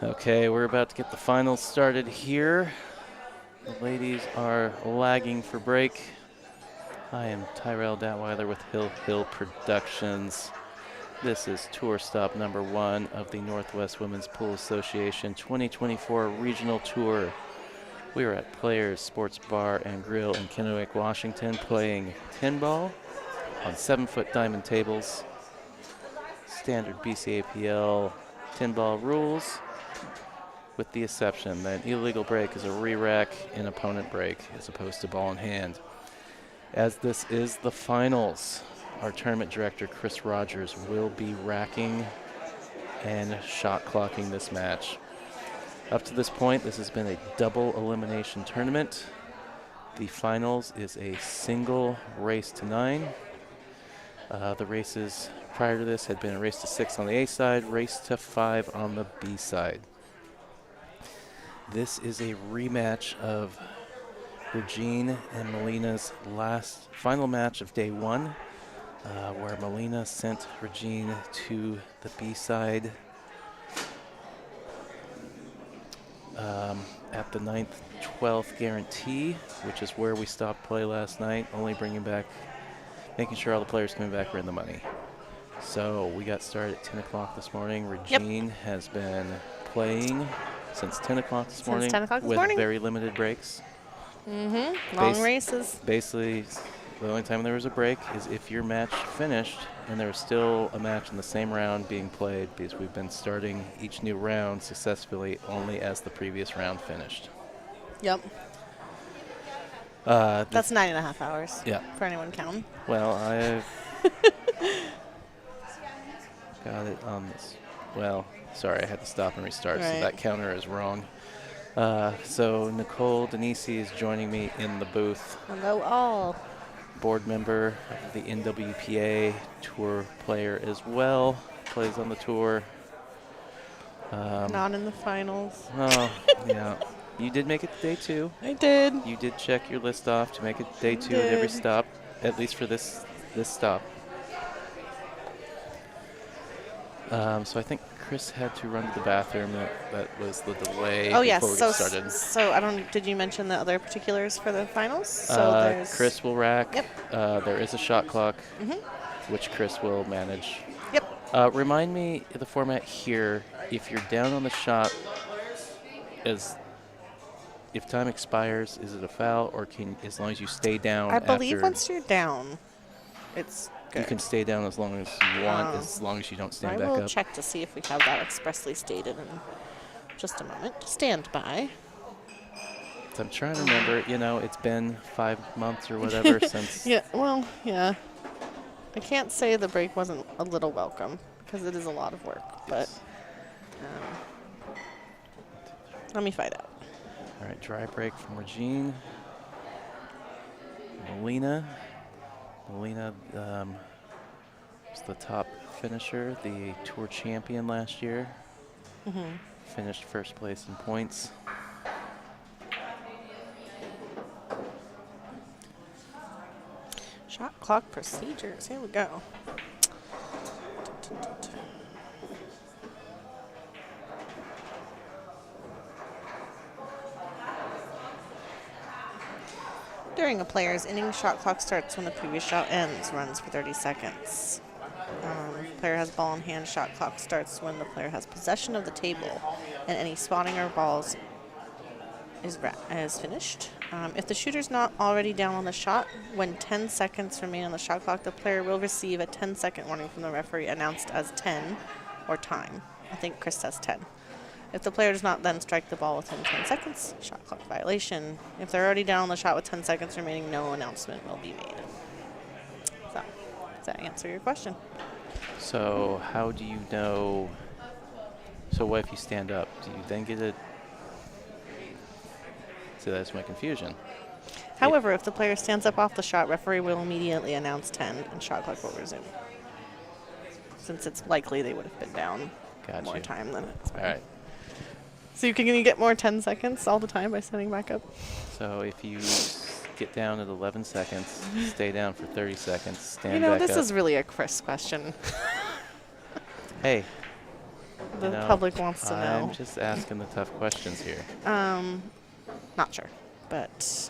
Okay, we're about to get the finals started here. The ladies are lagging for break. I am Tyrell Datweiler with Hill Hill Productions. This is tour stop number 1 of the Northwest Women's Pool Association 2024 Regional Tour. We are at Players Sports Bar and Grill in Kennewick, Washington, playing tin ball on 7-foot diamond tables. Standard BCAPL tin ball rules, with the exception that an illegal break is a re-rack in opponent break as opposed to ball in hand. As this is the finals, our tournament director, Chris Rogers, will be racking and shot clocking this match. Up to this point, this has been a double elimination tournament. The finals is a single race to 9. The races prior to this had been a race to 6 on the A side, race to 5 on the B side. This is a rematch of Regene and Molina's final match of day 1, where Molina sent Regene to the B side at the 9th, 12th guarantee, which is where we stopped play last night, making sure all the players coming back were in the money. So we got started at 10 o'clock this morning. Regene has been playing since 10 o'clock this morning with very limited breaks. Long races. Basically, the only time there was a break is if your match finished and there was still a match in the same round being played, because we've been starting each new round successfully only as the previous round finished. Yep. That's 9.5 hours. Yeah. For anyone counting. Well, I've got it on this. Well, sorry, I had to stop and restart, so that counter is wrong. So Nicole Denisi is joining me in the booth. Hello all. Board member of the NWPA, tour player as well, plays on the tour. Not in the finals. Oh, yeah. You did make it to day 2. I did. You did check your list off to make it day 2 at every stop, at least for this stop. So I think Chris had to run to the bathroom. That was the delay before we started. So did you mention the other particulars for the finals? So Chris will rack. Yep. There is a shot clock, which Chris will manage. Yep. Remind me the format here. If you're down on the shot, if time expires, is it a foul, or as long as you stay down? I believe once you're down, it's good. You can stay down as long as you want, as long as you don't stand back up. I will check to see if we have that expressly stated in just a moment. Stand by. So I'm trying to remember, it's been 5 months or whatever since. Yeah, I can't say the break wasn't a little welcome, because it is a lot of work, but let me find out. All right, dry break from Regine. Molina was the top finisher, the tour champion last year. Finished first place in points. Shot clock procedures. Here we go. During a player's inning, shot clock starts when the previous shot ends, runs for 30 seconds. Player has ball in hand, shot clock starts when the player has possession of the table and any spotting or balls is finished. If the shooter's not already down on the shot, when 10 seconds remain on the shot clock, the player will receive a 10-second warning from the referee announced as 10 or time. I think Chris says 10. If the player does not then strike the ball within 10 seconds, shot clock violation. If they're already down on the shot with 10 seconds remaining, no announcement will be made. So, does that answer your question? So how do you know? So what if you stand up? Do you then get it? So that's my confusion. However, if the player stands up off the shot, referee will immediately announce 10 and shot clock will resume. Since it's likely they would have been down more time than it's been. All right. So can you get more 10 seconds all the time by standing back up? So if you get down at 11 seconds, stay down for 30 seconds, stand back up. This is really a Chris question. Hey, The public wants to know. I'm just asking the tough questions here. Not sure, but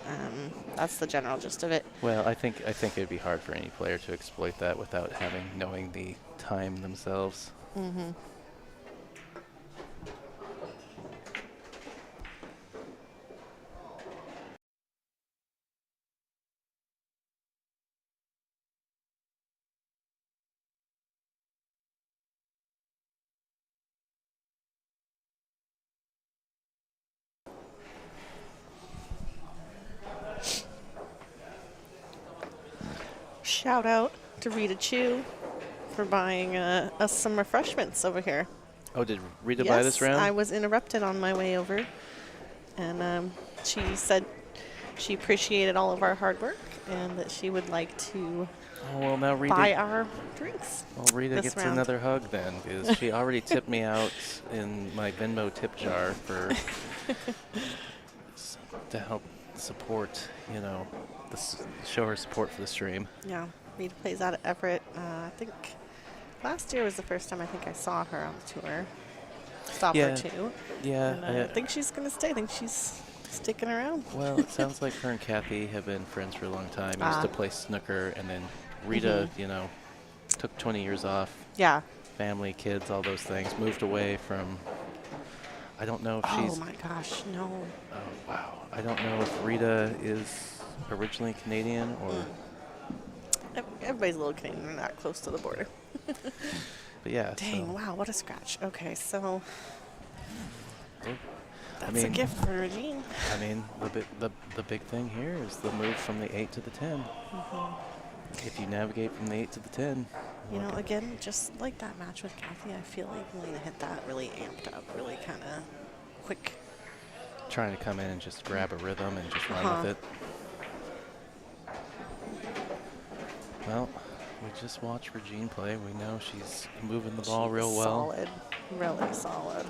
that's the general gist of it. Well, I think it'd be hard for any player to exploit that without knowing the time themselves. Mm-hmm. Shout out to Rita Chu for buying us some refreshments over here. Oh, did Rita buy this round? I was interrupted on my way over, and she said she appreciated all of our hard work and that she would like to now Rita buy our drinks. Well, Rita gets round. another hug then, because she already tipped me out in my Venmo tip jar for to help support, show her support for the stream. Yeah, Rita plays out at Everett. I think last year was the first time I think I saw her on the tour. Stop her too. Yeah. And I think she's going to stay. I think she's sticking around. Well, it sounds like her and Kathy have been friends for a long time. Used to play snooker, and then Rita, took 20 years off. Yeah. Family, kids, all those things. Moved away from. I don't know if she's. Oh my gosh, no. Oh wow! I don't know if Rita is originally Canadian or. Everybody's a little Canadian. We're not close to the border. But yeah. Dang! Wow, what a scratch. Okay, so. Well, That's a gift for Regene. I mean, the big thing here is the move from the 8 to the 10. If you navigate from the 8 to the 10. Again, just like that match with Kathy, I feel like Molina hit that really amped up, really kind of quick. Trying to come in and just grab a rhythm and just run with it. Well, we just watched Regine play. We know she's moving the ball real well. Solid, really solid.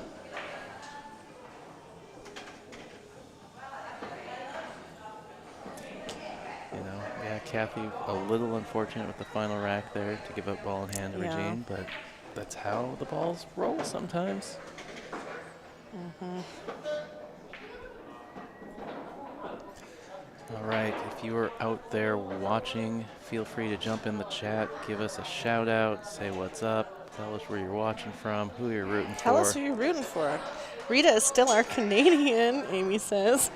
Kathy, a little unfortunate with the final rack there to give up ball in hand to Regine, but that's how the balls roll sometimes. All right, if you are out there watching, feel free to jump in the chat, give us a shout out, say what's up, tell us where you're watching from, who you're rooting for. Tell us who you're rooting for. Rita is still our Canadian, Amy says.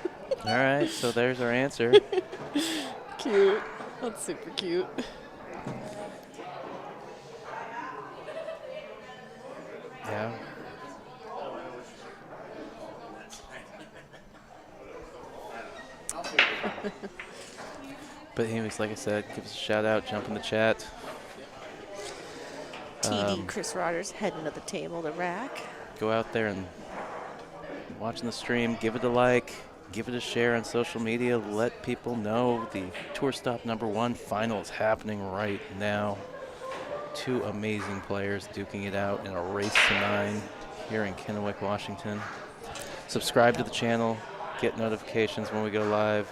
All right, so there's our answer. Cute. That's super cute. Yeah. But anyways, like I said, give us a shout out, jump in the chat. TD Chris Rogers heading to the table to rack. Go out there and watching the stream, give it a like. Give it a share on social media. Let people know the Tour Stop #1 final is happening right now. Two amazing players duking it out in a race to 9 here in Kennewick, Washington. Subscribe to the channel. Get notifications when we go live.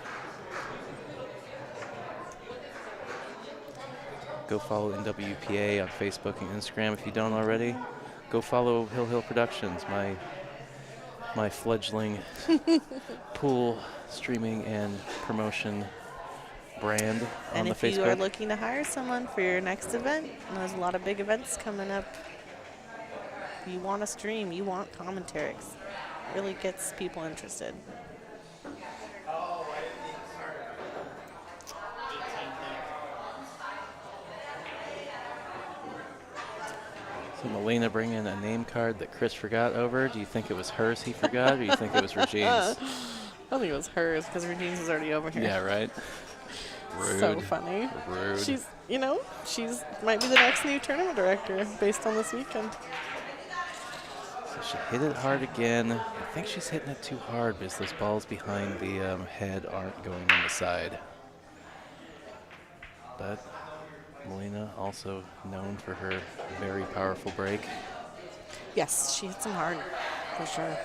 Go follow NWPA on Facebook and Instagram if you don't already. Go follow Hill Hill Productions, my fledgling pool streaming and promotion brand on the Facebook. And if you are looking to hire someone for your next event, and there's a lot of big events coming up, you want to stream, you want commentaries. Really gets people interested. So Molina bringing a name card that Chris forgot over. Do you think it was hers he forgot, or do you think it was Regine's? I think it was hers because Regine's was already over here. Yeah, right. Rude. So funny. Rude. She's might be the next new tournament director based on this weekend. So she hit it hard again. I think she's hitting it too hard because those balls behind the head aren't going on the side. But Molina also known for her very powerful break. Yes, she hits them hard, for sure.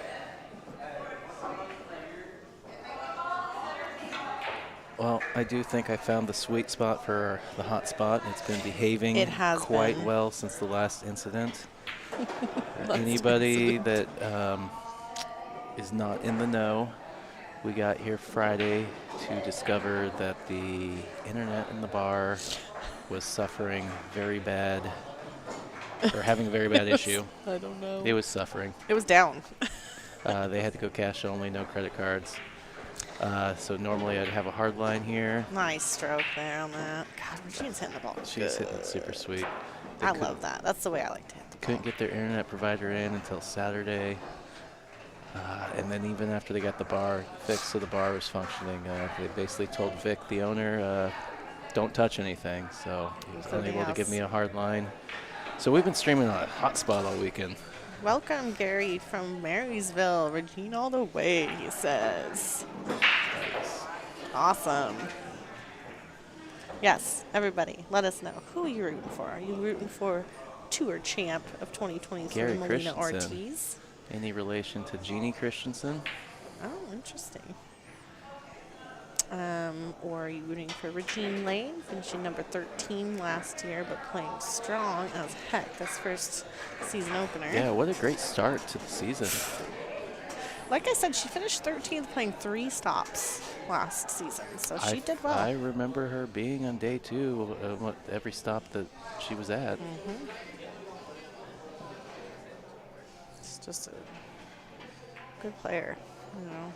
Well, I do think I found the sweet spot for the hot spot. It's been behaving quite well since the last incident. Anybody that is not in the know, we got here Friday to discover that the internet in the bar was suffering very bad, or having a very bad issue. I don't know. It was suffering. It was down. They had to go cash only, no credit cards. So normally I'd have a hard line here. Nice stroke there on that. God, Regene's hitting the ball. She's hitting it super sweet. They I love that. That's the way I like to hit the ball. couldn't get their internet provider in until Saturday. And then even after they got the bar fixed so the bar was functioning, they basically told Vic, the owner, don't touch anything. So he was unable to give me a hard line. So we've been streaming on a hotspot all weekend. Welcome, Gary from Marysville. Regine all the way, he says. Awesome. Yes, everybody, let us know. Who are you rooting for? Are you rooting for Tour Champ of 2023, Gary Molina Christensen. Ortíz? Any relation to Jeannie Christensen? Oh, interesting. Or are you rooting for Regine Lane, finishing number 13 last year, but playing strong as heck this first season opener? Yeah, what a great start to the season. Like I said, she finished 13th playing 3 stops last season, so she did well. I remember her being on day 2 every stop that she was at. Mm-hmm. It's just a good player, you know.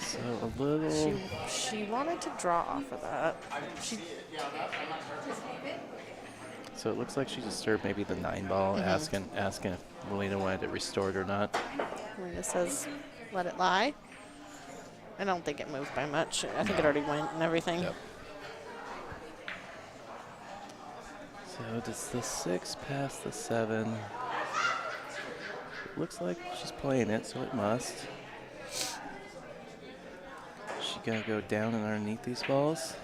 So a little. She wanted to draw off of that. So it looks like she disturbed maybe the 9 ball, asking if Molina wanted it restored or not. Molina says, let it lie. I don't think it moved by much. I think it already went and everything. Yep. So does the 6 pass the 7? It looks like she's playing it, so it must. She gonna go down and underneath these balls?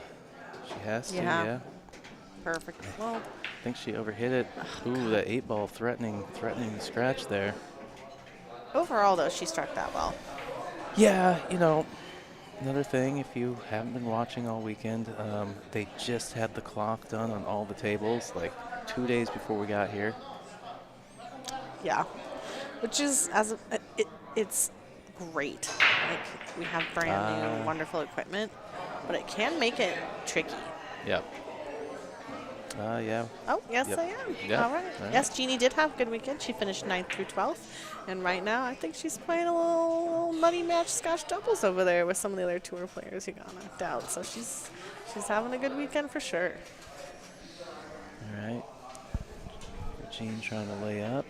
She has to, yeah. Perfect. Well, I think she overhit it. Ooh, that 8 ball threatening the scratch there. overall, though, she struck that well. Yeah, you know, another thing, if you haven't been watching all weekend, they just had the clock done on all the tables, like 2 days before we got here. Yeah, which is it's great. Like, we have brand new, wonderful equipment, but it can make it tricky. Yep. Yeah. Oh, yes, Yep. I am. Yeah. All right. Yes, Jeannie did have a good weekend. She finished 9th through 12th. And right now, I think she's playing a little money match scotch doubles over there with some of the other tour players who got knocked out. So she's having a good weekend for sure. All right. Regine trying to lay up.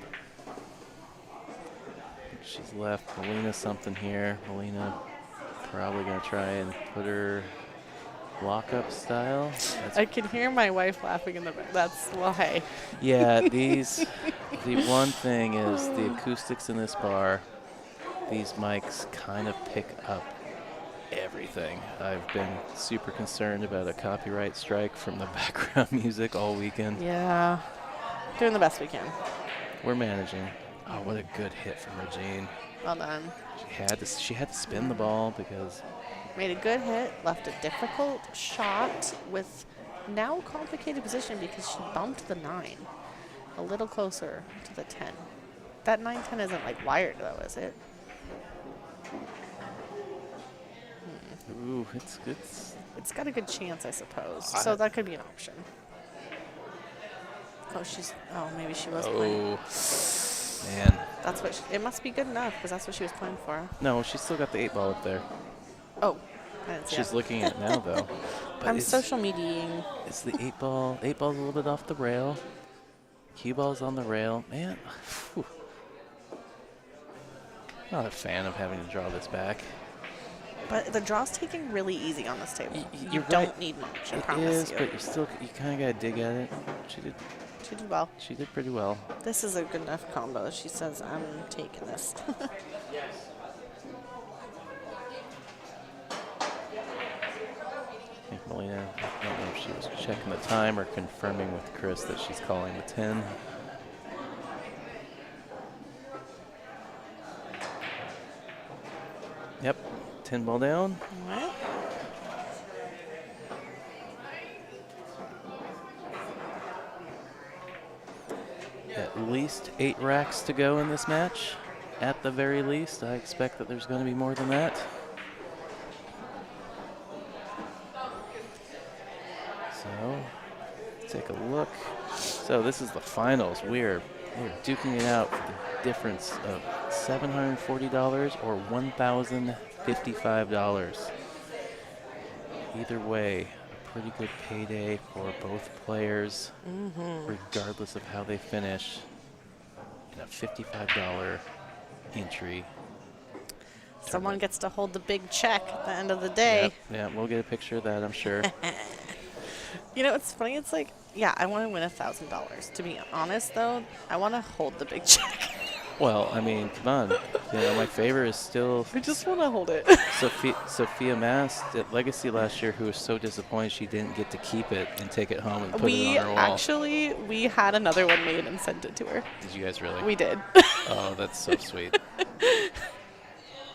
She's left Molina something here. Molina probably going to try and put her lock-up style. I can hear my wife laughing in the back. That's why. Yeah, the one thing is the acoustics in this bar, these mics kind of pick up everything. I've been super concerned about a copyright strike from the background music all weekend. Yeah. Doing the best we can. We're managing. Oh, what a good hit from Regine. Well done. She had to spin the ball because made a good hit, left a difficult shot with now complicated position because she bumped the 9 a little closer to the 10. That 9-10 isn't like wired though, is it? ooh, It's got a good chance, I suppose. So that could be an option. Oh, maybe she was playing. Man. That's what it must be good enough because that's what she was playing for. No, she's still got the 8 ball up there. Oh, I didn't see She's that. looking at it now, though. But I'm social mediating. It's the 8 ball. 8 ball's a little bit off the rail. Cue ball's on the rail. Man, whew. Not a fan of having to draw this back. But the draw's taking really easy on this table. You're You don't right. need much, I It promise is, you. but you kind of got to dig at it. She did well. She did pretty well. This is a good enough combo. She says, I'm taking this. I think Molina, I don't know if she was checking the time or confirming with Chris that she's calling the 10. Yep, 10 ball down. All right. at least 8 racks to go in this match. At the very least, I expect that there's going to be more than that. So, take a look. So this is the finals. We're duking it out for the difference of $740 or $1,055. Either way, a pretty good payday for both players, regardless of how they finish in a $55 entry. Someone gets to hold the big check at the end of the day. Yep, yeah, we'll get a picture of that, I'm sure. You know, it's funny. It's like, yeah, I want to win $1,000. To be honest, though, I want to hold the big check. Well, I mean, come on. You know, my favorite is still I just want to hold it. Sophia Mast at Legacy last year, who was so disappointed she didn't get to keep it and take it home and put it on her wall. We had another one made and sent it to her. Did you guys really? We did. Oh, that's so sweet.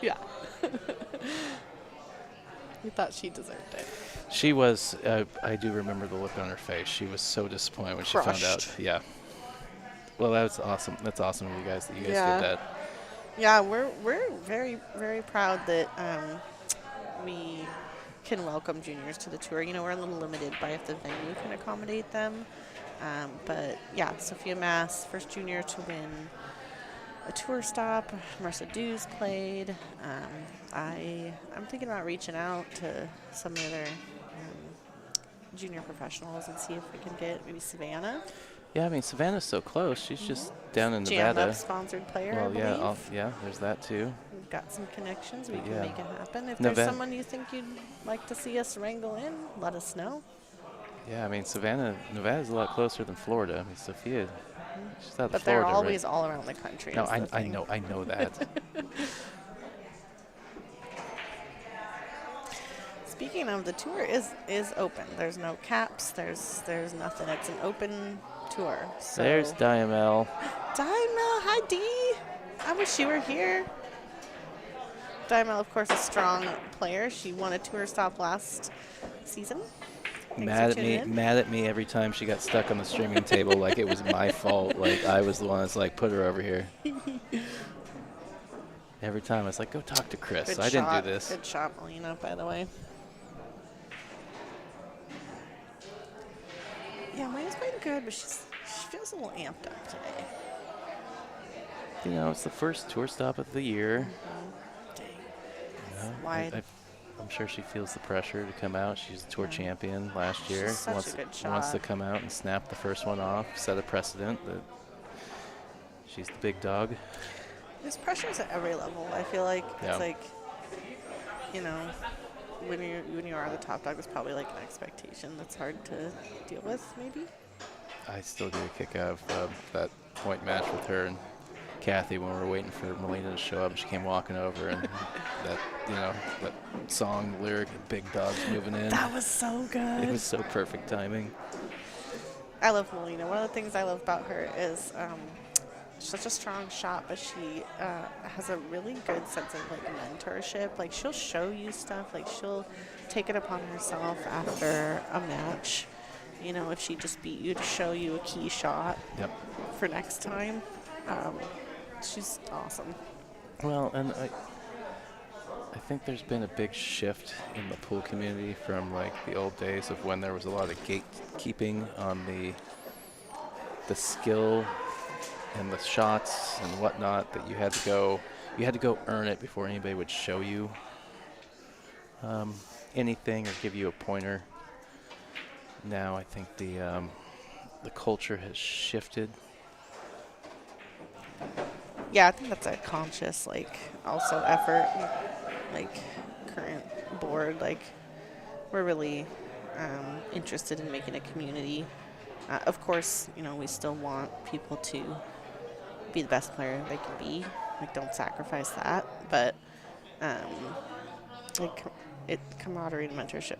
Yeah. We thought she deserved it. She was, I do remember the look on her face. She was so disappointed when she found out. Yeah. Well, that's awesome. That's awesome of you guys that you guys did that. Yeah, we're very, very proud that we can welcome juniors to the tour. You know, we're a little limited by if the venue can accommodate them. But yeah, Sophia Mass, first junior to win a tour stop. Marissa Dews played. I'm thinking about reaching out to some of the other junior professionals and see if we can get maybe Savannah. Yeah, I mean, Savannah's so close. She's just down in Jam Nevada. Up sponsored player, Well, I believe. yeah, there's that too. We've got some connections. We can Yeah. make it happen. If Nevada. there's someone you think you'd like to see us wrangle in, let us know. Yeah, I mean, Nevada's a lot closer than Florida. I mean, Sophia, she's out of But Florida, they're always right? all around the country. No, is the I thing. know that. Speaking of, the tour is open. There's no caps. There's nothing. It's an open tour. So There's Diamel. Diamel, hi Dee. I wish you were here. Diamel, of course, a strong player. She won a tour stop last season. Thanks Mad for at tuning me, in. every time she got stuck on the streaming table, like it was my fault. Like I was the one that's like, put her over here. Every time I was like, go talk to Chris. Good I shot. didn't do this. Good shot, Molina, by the way. Yeah, Molina's playing good, but she feels a little amped up today. You know, it's the first tour stop of the year. Dang. You know, Wide. I'm sure she feels the pressure to come out. She's a tour champion last year. She's such wants, a good wants to shot. come out and snap the first one off, set a precedent that she's the big dog. There's pressures at every level. I feel like Yeah. it's like, you know, when you are the top dog, there's probably like an expectation that's hard to deal with, maybe. I still get a kick out of that point match with her and Kathy when we were waiting for Molina to show up. She came walking over and that song lyric, "Big Dogs Moving In." That was so good. It was so perfect timing. I love Molina. One of the things I love about her is she's such a strong shot, but she has a really good sense of like mentorship. Like she'll show you stuff. Like she'll take it upon herself after a match. You know, if she just beat you, to show you a key shot Yep. for next time. She's awesome. Well, and I think there's been a big shift in the pool community from like the old days of when there was a lot of gatekeeping on the skill and the shots and whatnot, that you had to go earn it before anybody would show you anything or give you a pointer. Now I think the culture has shifted. Yeah, I think that's a conscious, like, also effort, like, current board. Like, we're really interested in making a community. Of course, you know, we still want people to be the best player they can be. Like, don't sacrifice that. But, like, camaraderie and mentorship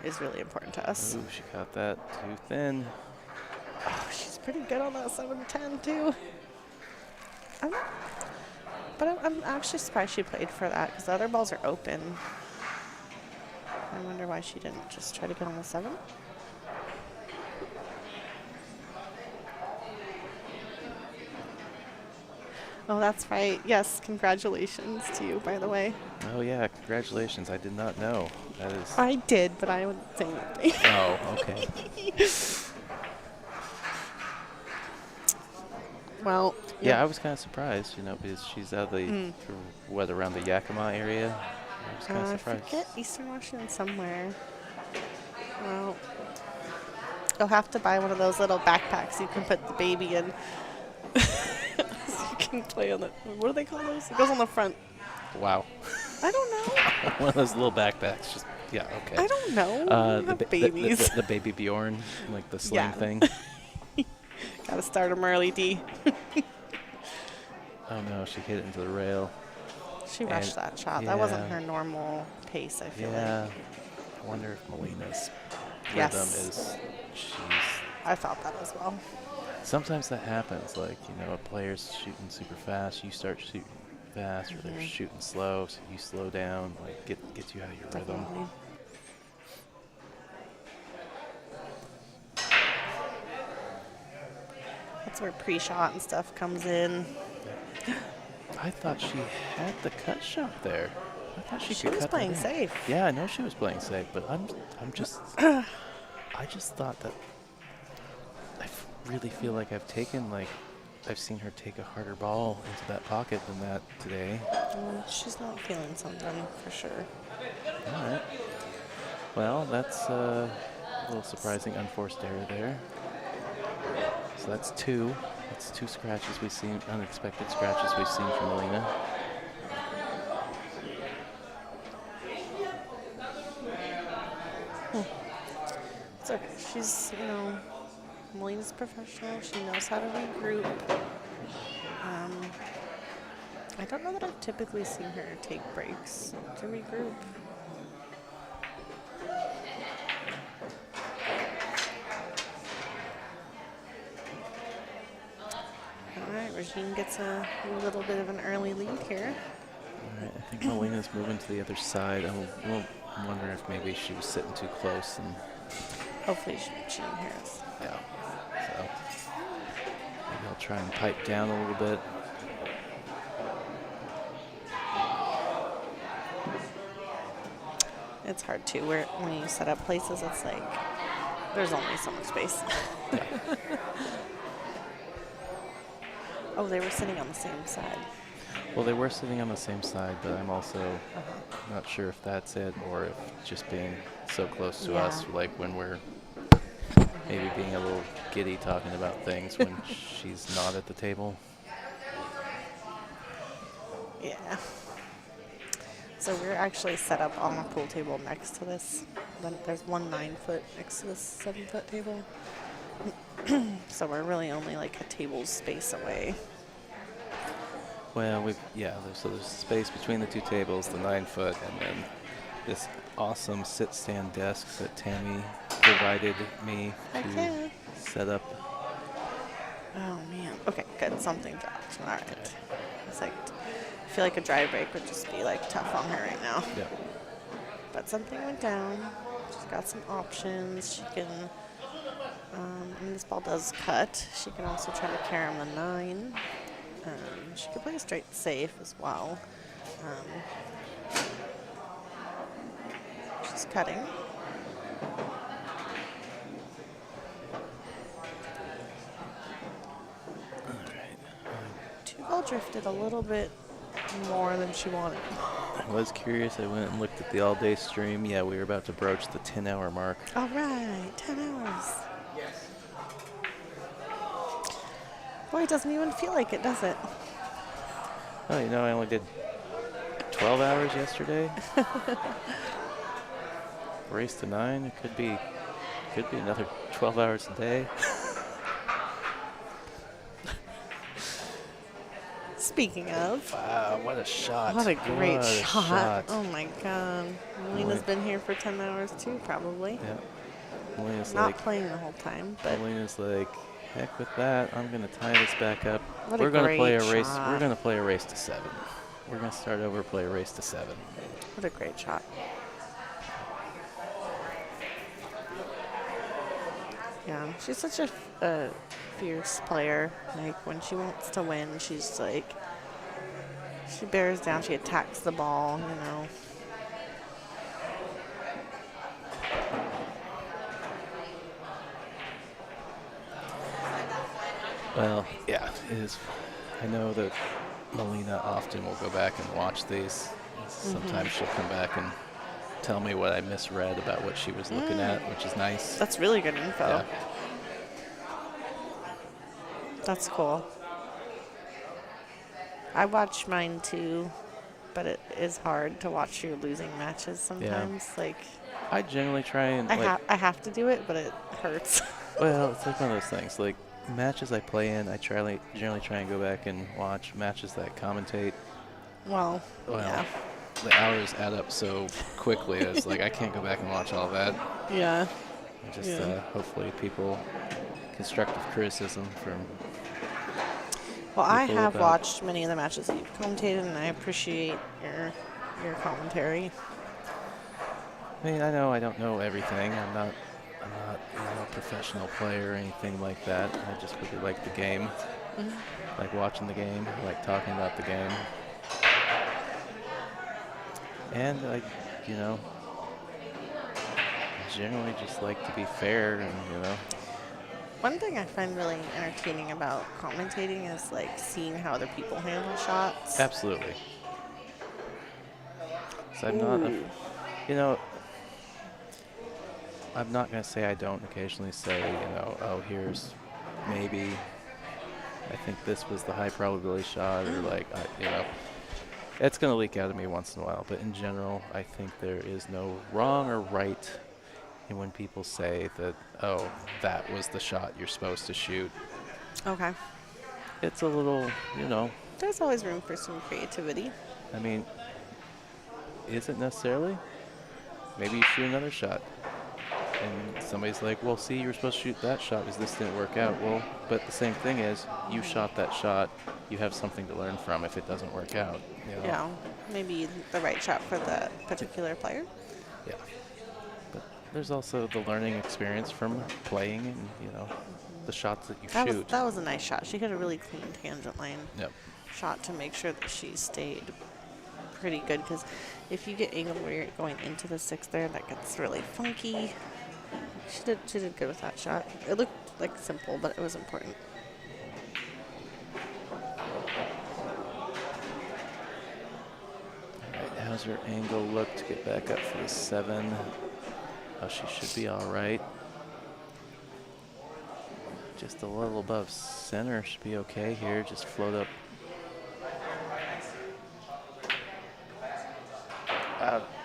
is really important to us. Ooh, she got that too thin. Oh, she's pretty good on that 7-10, too. I'm actually surprised she played for that because the other balls are open. I wonder why she didn't just try to get on the 7. Oh, that's right. Yes, congratulations to you, by the way. Oh yeah, congratulations. I did not know. That is. I did, but I wouldn't say anything. Oh, okay. Well, Yeah, I was kind of surprised, because she's out of the, around the Yakima area. I was kind of I surprised. forget Eastern Washington somewhere. Well, you'll have to buy one of those little backpacks you can put the baby in. So you can play on it. What do they call those? It goes on the front. Wow. I don't know. One of those little backpacks. Just yeah, okay. I don't know. I have babies. The baby Bjorn, like the sling Yeah. thing. Gotta start them early, D. Oh no, she hit it into the rail. She rushed that shot. yeah. That wasn't her normal pace, I feel Yeah. like. I wonder if Molina's Yes. rhythm is. I thought that as well. Sometimes that happens. Like a player's shooting super fast, you start shooting fast, or they're shooting slow, so you slow down. Like get you out of your rhythm. Definitely. That's where pre-shot and stuff comes in. I thought she had the cut shot there. I thought she could was cut playing that in. safe. Yeah, I know she was playing safe, but I'm just I just thought that really feel like I've seen her take a harder ball into that pocket than that today. She's not feeling something for sure. All right. Well, that's a little surprising unforced error there. So that's two. That's two scratches we've seen, unexpected scratches we've seen from Molina. It's okay. She's, Molina's professional. She knows how to regroup. I don't know that I've typically seen her take breaks to regroup. All right, Regine gets a little bit of an early lead here. All right, I think Molina's moving to the other side. I'm wondering if maybe she was sitting too close and. Hopefully she didn't hear us. Yeah. So maybe I'll try and pipe down a little bit. It's hard too. When you set up places, it's like there's only so much space. Oh, they were sitting on the same side. Well, they were sitting on the same side, but I'm also not sure if that's it or if just being so close to us, like when we're maybe being a little giddy talking about things when she's not at the table. Yeah. So we're actually set up on the pool table next to this. Then there's one 9-foot next to this 7-foot table. So we're really only like a table's space away. Well, there's space between the two tables, the 9-foot, and then this awesome sit-stand desk that Tammy provided me to set up. Oh man. Okay, good. Something dropped. All right. It's like, I feel like a dry break would just be like tough on her right now. Yeah. But something went down. She's got some options. She can, and this ball does cut. She can also try to carry on the 9. She could play a straight safe as well. She's cutting. Two-ball drifted a little bit more than she wanted. I was curious. I went and looked at the all-day stream. Yeah, we were about to broach the 10-hour mark. All right, 10 hours. Boy, it doesn't even feel like it, does it? Oh, I only did 12 hours yesterday. Race to 9. It could be another 12 hours a day. Speaking of. Wow, what a shot. What a great What a shot. Oh my God. Molina's been here for 10 hours too, probably. Yeah. Molina's Not playing the whole time, but. Molina's like, heck with that. I'm going to tie this back up. What We're a going to play a great race. shot. We're going to play a race to 7. We're going to start over, play a race to 7. What a great shot. Yeah, she's such a fierce player. Like, when she wants to win, she's like She bears down. She attacks the ball, you know. Well, yeah, it is. I know that Molina often will go back and watch these. Sometimes she'll come back and tell me what I misread about what she was looking at, which is nice. That's really good info. Yeah. That's cool. I watch mine too, but it is hard to watch your losing matches sometimes. Like I generally try and I have to do it, but it hurts. well, it's like one of those things. Like matches I play in, I generally try and go back and watch matches that I commentate. Well, yeah. The hours add up so quickly. It's like I can't go back and watch all that. Yeah. I just hopefully people constructive criticism from. Well, I have watched many of the matches that you've commentated, and I appreciate your commentary. I mean, I know I don't know everything. I'm not a professional player or anything like that. I just really like the game. Like watching the game, I like talking about the game. And I generally just like to be fair and, One thing I find really entertaining about commentating is like seeing how other people handle shots. Absolutely. So I'm not going to say I don't occasionally say, oh, here's maybe I think this was the high probability shot or like, it's going to leak out of me once in a while. But in general, I think there is no wrong or right in when people say that, oh, that was the shot you're supposed to shoot. Okay. It's a little, There's always room for some creativity. I mean, isn't necessarily. Maybe you shoot another shot. And somebody's like, well, see, you were supposed to shoot that shot because this didn't work out. Well, but the same thing is, you shot that shot. You have something to learn from if it doesn't work out. Yeah, maybe the right shot for that particular player. Yeah. But there's also the learning experience from playing and, the shots that you shoot. That was a nice shot. She had a really clean tangent line shot to make sure that she stayed pretty good, because if you get angled where you're going into the six there, that gets really funky. She did good with that shot. It looked like simple, but it was important. Alright, how's her angle look to get back up for the 7? Oh, she should be alright. Just a little above center should be okay here. Just float up.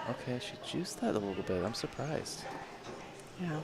Okay, she juiced that a little bit. I'm surprised. Yeah. Well,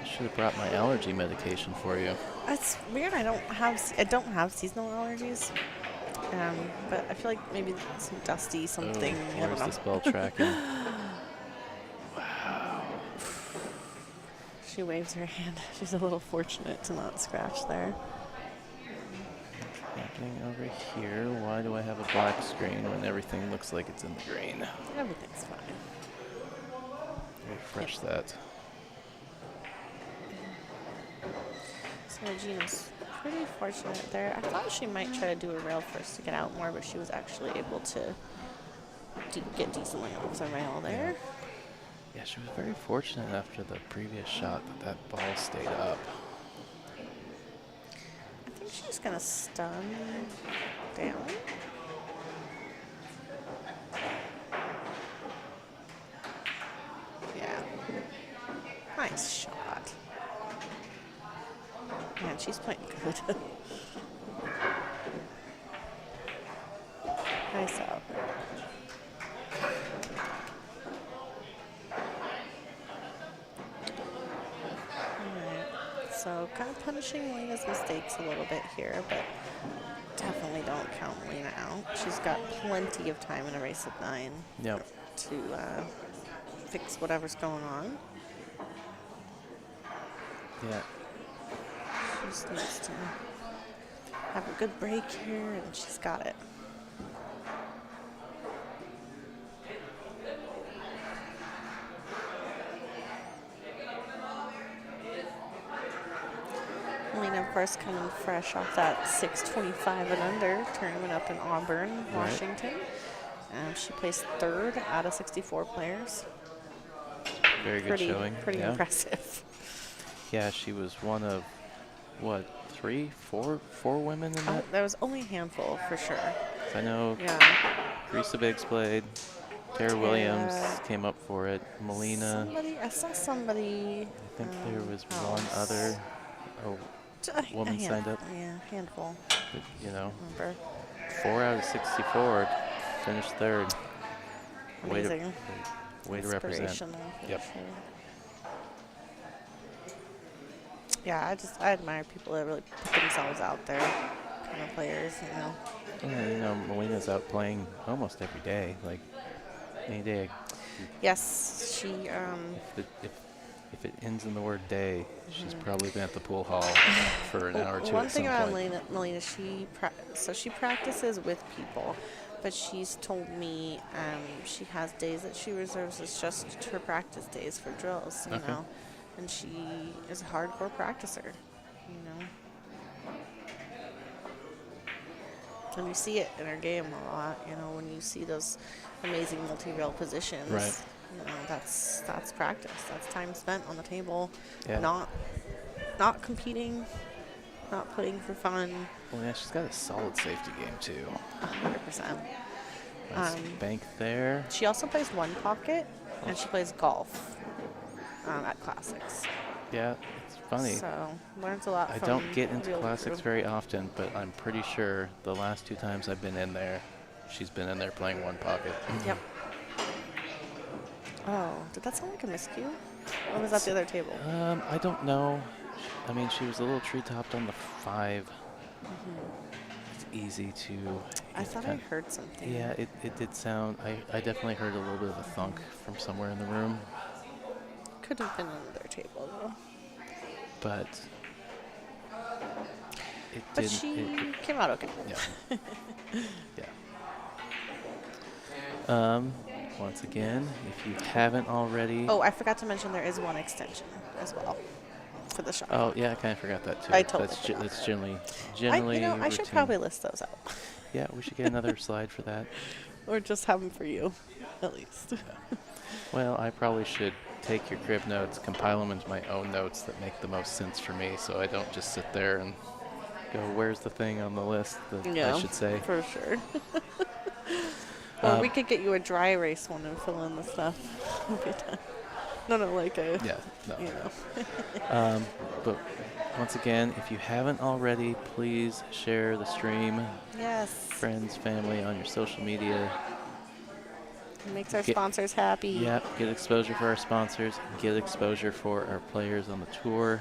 I should have brought my allergy medication for you. That's weird. I don't have seasonal allergies. But I feel like maybe some dusty something. I don't Where's know. this ball tracking? Wow. She waves her hand. She's a little fortunate to not scratch there. Tracking over here. Why do I have a black screen when everything looks like it's in the green? Everything's fine. Refresh that. So Regina's pretty fortunate there. I thought she might try to do a rail first to get out more, but she was actually able to get decently off the rail there. Yeah, she was very fortunate after the previous shot that ball stayed up. I think she's going to stun down. Yeah. Nice shot. Man, she's playing good. Nice out. Alright, so kind of punishing Molina's mistakes a little bit here, but definitely don't count Molina out. She's got plenty of time in a race of 9 Yep. to fix whatever's going on. Yeah. She just needs to have a good break here, and she's got it. Molina, of course, coming fresh off that 625 and under tournament up in Auburn, Washington. She placed 3rd out of 64 players. Very good showing. Pretty impressive. Yeah, she was one of, what, 3, 4 women in that? There was only a handful for sure. I know Teresa Biggs played. Tara Williams came up for it. Molina. I saw somebody. I think there was one other woman signed up. Yeah, handful. But, you know, Remember. 4 out of 64 finished 3rd. Amazing. Way to represent. Inspirational, for Yep. sure. Yeah, I admire people that really put themselves out there, kind of players, you know. Yeah, you know, Molina's out playing almost every day, like any day. Yes, she. If it ends in the word day, she's probably been at the pool hall for an hour or two. One thing about Molina, she practices with people, but she's told me she has days that she reserves as just her practice days for drills, you know, and she is a hardcore practicer, you know. And you see it in her game a lot, you know, when you see those amazing multi-rail positions. Right. You know, that's practice. That's time spent on the table, Yeah. not competing, not putting for fun. Well, yeah, she's got a solid safety game too. 100%. Nice bank there. She also plays one pocket, and she plays golf at Classics. Yeah, it's funny. So learns a lot. I from don't get into real Classics crew. very often, but I'm pretty sure the last 2 times I've been in there, she's been in there playing one pocket. Yep. Oh, did that sound like a miscue? Or was that the other table? I don't know. I mean, she was a little tree-topped on the 5. It's easy to... I thought I heard something. Yeah, it did sound... I definitely heard a little bit of a thunk from somewhere in the room. Could have been another table, though. But... But she came out okay. Yeah. Yeah. Once again, if you haven't already... Oh, I forgot to mention there is one extension as well for the shop. Oh, yeah, I kind of forgot that, too. I totally That's generally I should routine. probably list those out. Yeah, we should get another slide for that. Or just have them for you, at least. Yeah. Well, I probably should take your crib notes, compile them into my own notes that make the most sense for me, so I don't just sit there and go, where's the thing on the list that I should say? For sure. Or we could get you a dry erase one and fill in the stuff. No, like a... Yeah, no. You know. But once again, if you haven't already, please share the stream. Yes. Friends, family, on your social media. It makes our sponsors happy. Yeah, get exposure for our sponsors. Get exposure for our players on the tour.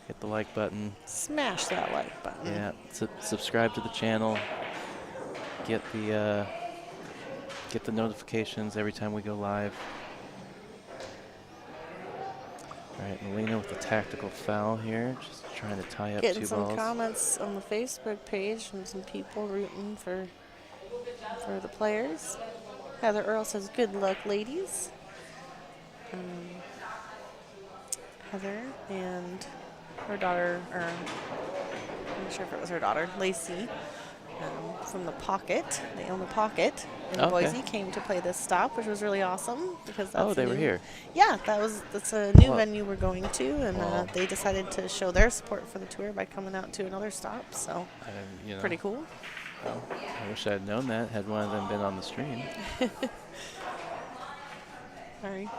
Hit the like button. Smash that like button. Yeah, subscribe to the channel. Get the notifications every time we go live. All right, Molina with the tactical foul here, just trying to tie up Getting 2 some balls. comments on the Facebook page from some people rooting for the players. Heather Earl says, "Good luck, ladies." Heather and her daughter, or I'm not sure if it was her daughter, Lacey, from the Pocket. They own the Pocket in Boise. Came to play this stop, which was really awesome because that's they were here. Yeah, that's a new venue we're going to, and they decided to show their support for the tour by coming out to another stop. So pretty cool. Well, I wish I had known that had one of them been on the stream. Sorry.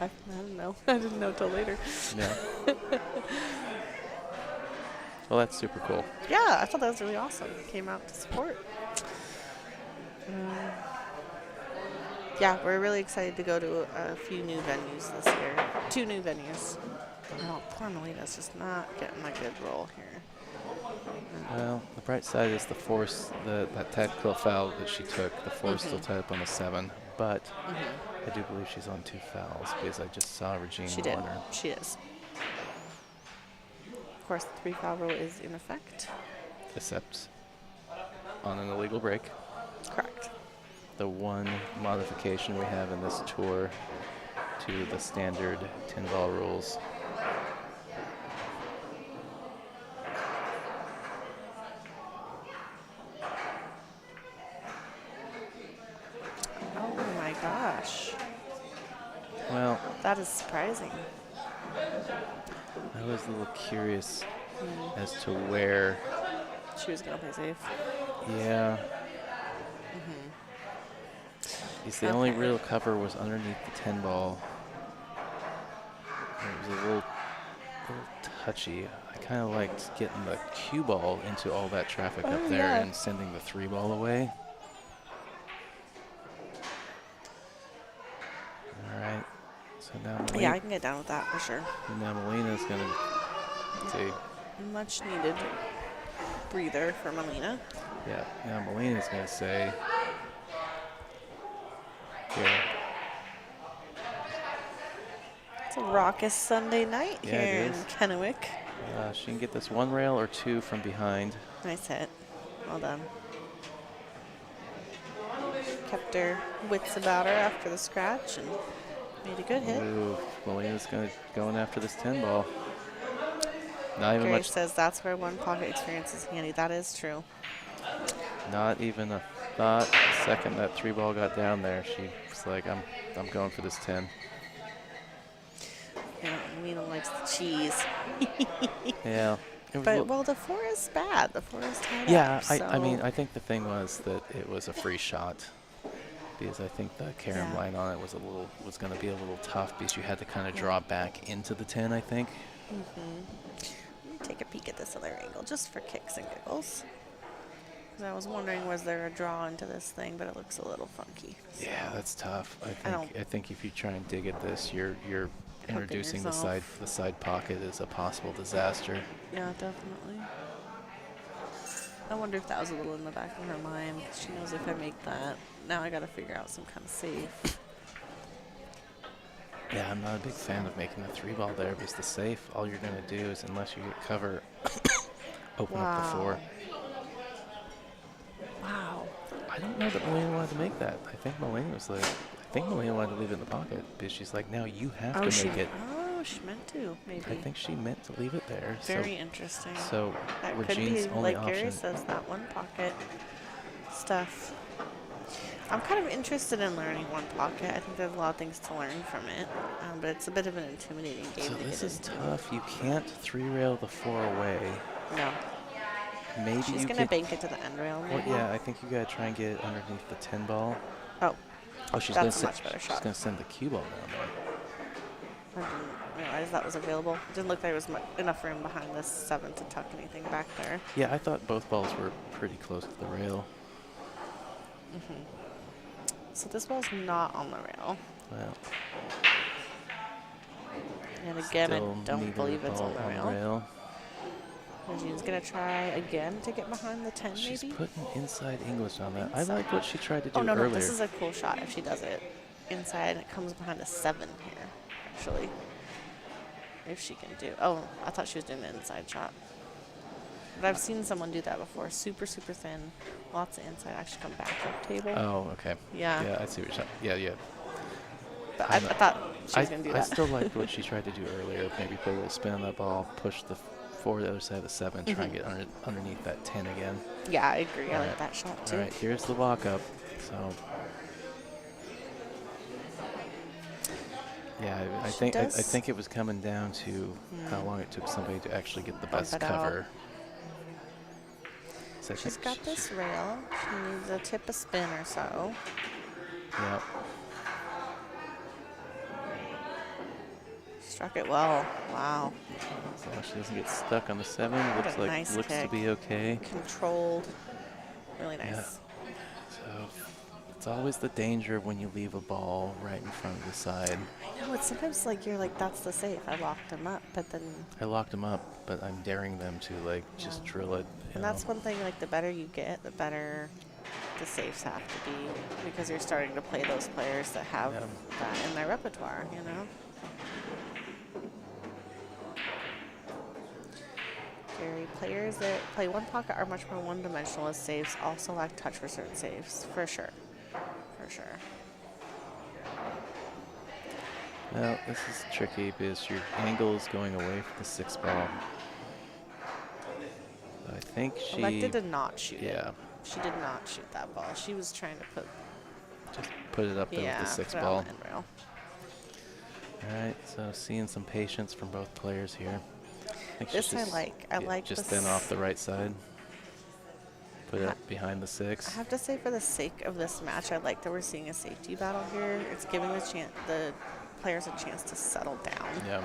I don't know. I didn't know till later. Yeah. Well, that's super cool. Yeah, I thought that was really awesome. Came out to support. Yeah, we're really excited to go to a few new venues this year. 2 new venues. Oh, poor Molina's just not getting a good roll here. Well, the bright side is the force, that tactical foul that she took, the force still tied up on the 7. But I do believe she's on 2 fouls because I just saw Regine She did. warn her. She is. Of course, the 3-foul rule is in effect. Except on an illegal break. Correct. The one modification we have in this tour to the standard 10-ball rules. Oh my gosh. Well, That is surprising. I was a little curious as to where. She was going to play safe. Yeah. The only Okay. real cover was underneath the 10-ball. It was a little touchy. I kind of liked getting the cue ball into all that traffic up there yeah. and sending the 3-ball away. All right. So now Molina, Yeah, I can get down with that for sure. now Molina's going to say, Much needed breather for Molina. yeah, now Molina's going to say, here. It's a raucous Sunday night Yeah, here it in is. Kennewick. She can get this 1 rail or 2 from behind. Nice hit. Well done. Kept her wits about her after the scratch and made a good hit. Ooh, Molina's going after this 10-ball. Not even Gary much. says that's where one pocket experience is handy. That is true. Not even a thought. The second that 3-ball got down there, she was like, I'm going for this 10. Yeah, Molina likes the cheese. Yeah. It was a But, little- well, the 4 is bad. The 4 is tied yeah, up. I mean, so- I think the thing was that it was a free shot because I think the carom Yeah. line on it was going to be a little tough because you had to kind of draw back into the 10, I think. Let me take a peek at this other angle just for kicks and giggles. 'Cause I was wondering, was there a draw into this thing, but it looks a little funky. Yeah, so. that's tough. don't- I think if you try and dig at this, you're introducing the yourself. side pocket as a possible disaster. Yeah, definitely. I wonder if that was a little in the back of her mind. She knows if I make that, now I got to figure out some kind of safe. Yeah, I'm not a big fan of making the 3-ball there because the safe, all you're going to do is, unless you get cover, open up the 4. Wow. I don't know that Molina wanted to make that. I think Molina wanted to leave it in the pocket because she's like, now you have to make it. Oh, she meant to, maybe. I think she meant to leave it there. Very interesting. So That could Regine's be, only like Gary option. says, that one pocket stuff. I'm kind of interested in learning one pocket. I think there's a lot of things to learn from it, but it's a bit of an intimidating game So to this get is into. tough. You can't 3-rail the 4 away. No. Maybe She's you going to could. bank it to the end rail, Well, maybe? yeah, I think you gotta try and get it underneath the 10-ball. Oh, Oh, she's that's a gonna much better she's shot. gonna send the cue ball down there. I didn't realize that was available. It didn't look like there was enough room behind this 7 to tuck anything back there. Yeah, I thought both balls were pretty close to the rail. So this ball's not on the rail. Well, And again, I still don't neither believe it's ball on the rail. Regine's going to try again to get behind the 10, She's maybe? putting inside English on that. I like what she tried to do Oh, no, earlier. no, this is a cool shot if she does it inside, and it comes behind a 7 here, actually. If she can do. Oh, I thought she was doing the inside shot. But I've seen someone do that before. Super, super thin. Lots of inside. Actually come back up table. Oh, okay. Yeah. Yeah, I see what you're saying. Yeah. But I thought she was going to do I that. still liked what she tried to do earlier. Maybe put a little spin on that ball, push the 4 to the other side of the 7, try and get underneath that 10 again. Yeah, I agree. I All like right. that shot, too. All right, here's the walk-up. So, yeah, I think it was coming down to how long it took somebody to actually get the best it out. cover. So I She's think got this rail. She needs to tip a spin or so. Yep. Struck it well. Wow. As long as she doesn't get stuck on the 7, What a nice looks to kick. be okay. Controlled. Really nice. Yeah. So it's always the danger of when you leave a ball right in front of the side. I know, it's sometimes like you're like, that's the safe. I locked him up, but then, I locked them up, but I'm daring them to just drill it. and that's one thing, like the better you get, the better the safes have to be, because you're starting to play those players that have that in their repertoire, you know? Gary, players that play one pocket are much more one-dimensional as saves, also lack touch for certain saves, for sure. For sure. Well, this is tricky because your angle is going away from the 6 ball. I think she elected to not shoot it. Yeah. She did not shoot that ball. She was trying to Just put it up there with the 6 put it ball. on the end rail. All right, so seeing some patience from both players here. This I like. I like just this. then off the right side. Put it up behind the 6. I have to say, for the sake of this match, I like that we're seeing a safety battle here. It's giving the players a chance to settle down. Yeah.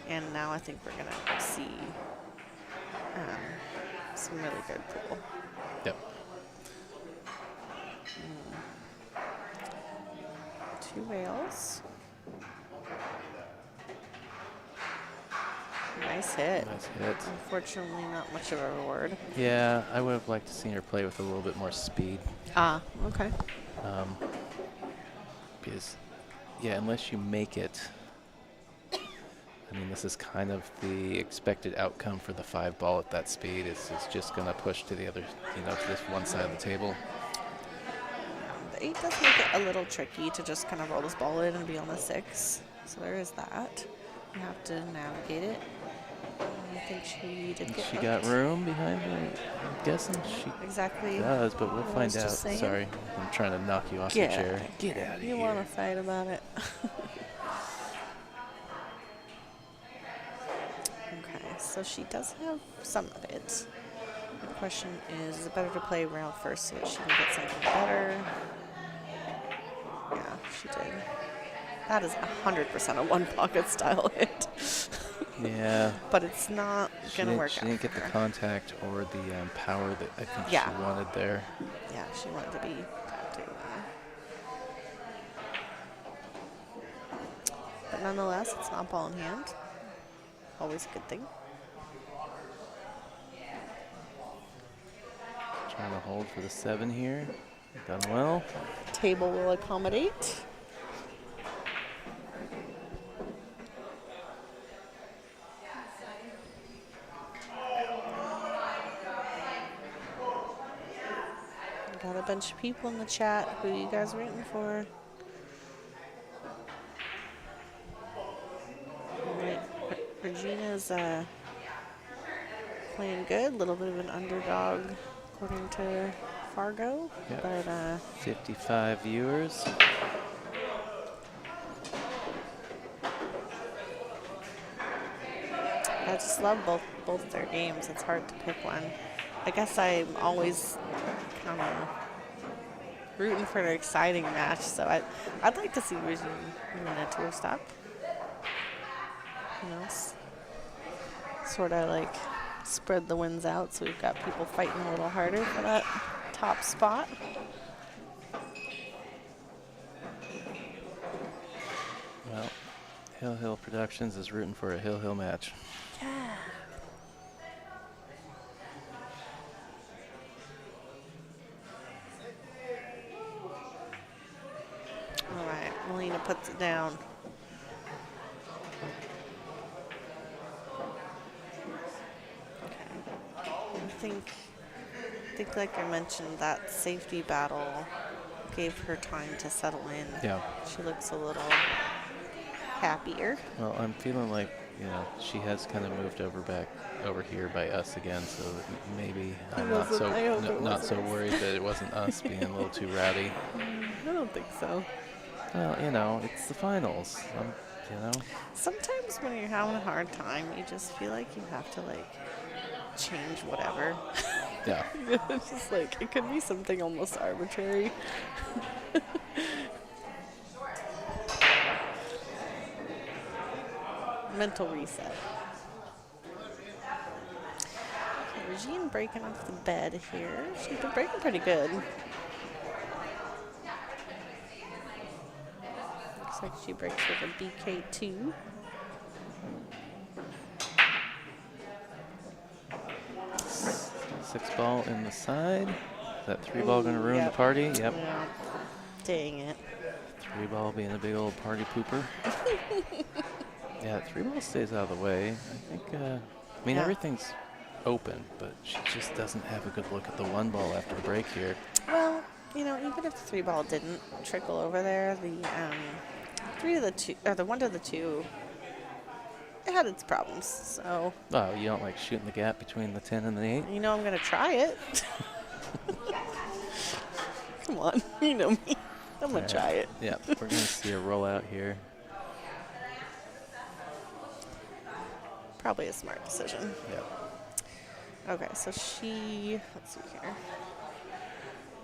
And now I think we're gonna see some really good pool. Yep. 2 rails. Nice hit. Nice hit. Unfortunately, not much of a reward. Yeah, I would have liked to see her play with a little bit more speed. Ah, okay. Because, yeah, unless you make it, I mean, this is kind of the expected outcome for the 5 ball at that speed. It's just going to push to the other, to this one side of the table. The 8 does make it a little tricky to just kind of roll this ball in and be on the 6. So there is that. You have to navigate it. I think she did get She hooked. got room behind her. I'm guessing she Exactly. does, but we'll I find was out. just saying. Sorry, I'm trying to knock you off Get your chair. out. Get out of You here. want to fight about it. Okay, so she does have some of it. The question is it better to play round first so that she can get something better? Yeah, she did. That is 100% a one pocket style hit. Yeah. But it's not going to work She out didn't for get the her. contact or the power that I think Yeah. she wanted there. Yeah, she wanted to be tapped in there. But nonetheless, it's not ball in hand. Always a good thing. Trying to hold for the 7 here. Done well. Table will accommodate. Got a bunch of people in the chat. Who are you guys rooting for? Regina's playing good. A little bit of an underdog, according to Fargo. Yep. But 55 viewers. I just love both their games. It's hard to pick one. I guess I'm always kind of rooting for an exciting match, so I'd like to see Regine win a tour stop. You know, sort of like spread the wins out, so we've got people fighting a little harder for that top spot. Well, Hill Hill Productions is rooting for a Hill Hill match. Yeah. All right, Molina puts it down. Okay. I think like I mentioned, that safety battle gave her time to settle in. Yeah. She looks a little happier. Well, I'm feeling like, she has kind of moved back over here by us again, so maybe I'm not so worried that it wasn't us being a little too rowdy. I don't think so. Well, it's the finals. Sometimes when you're having a hard time, you just feel like you have to change whatever. Yeah. It's just it could be something almost arbitrary. Mental reset. Okay, Regine breaking off the bed here. She's been breaking pretty good. Looks like she breaks with a BK2. Six ball in the side. that 3-ball going to ruin the party? Yep. Yeah. Dang it. 3-ball being a big old party pooper. Yeah, 3-ball stays out of the way. I think, I mean, Yeah. everything's open, but she just doesn't have a good look at the 1-ball after the break here. Well, you know, even if the 3-ball didn't trickle over there, the 3 to the 2, or the 1 to the 2, it had its problems. So, Oh, you don't like shooting the gap between the 10 and the 8? you know, I'm going to try it. Come on. You know me. I'm going to try it. Yeah, we're going to see a rollout here. Probably a smart decision. Yep. Okay, so she, let's see here.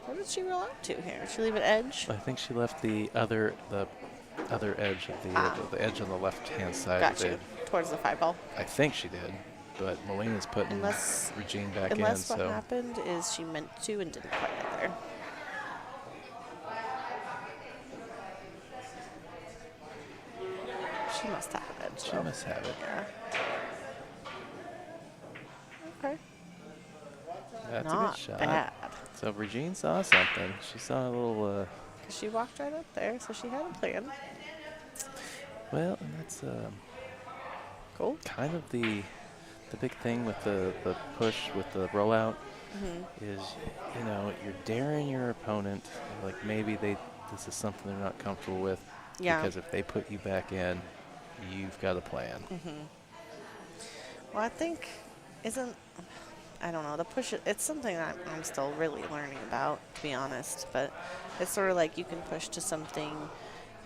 What did she roll out to here? Did she leave an edge? I think she left the other edge of the edge on the left-hand side. Got you. Towards the 5-ball. I think she did, but Molina's putting Regine back in. Unless what so happened is she meant to and didn't quite get there. She must have an edge. she though. must have it. Yeah. Okay. That's a Not good shot. bad. So Regine saw something. She saw a little. 'Cause she walked right up there, so she had a plan. Well, and that's Cool. kind of the big thing with the push with the rollout is, you know, you're daring your opponent. Like maybe this is something they're not comfortable with. Yeah. Because if they put you back in, you've got a plan. Well, I think I don't know, the push, it's something that I'm still really learning about, to be honest, but it's sort of like you can push to something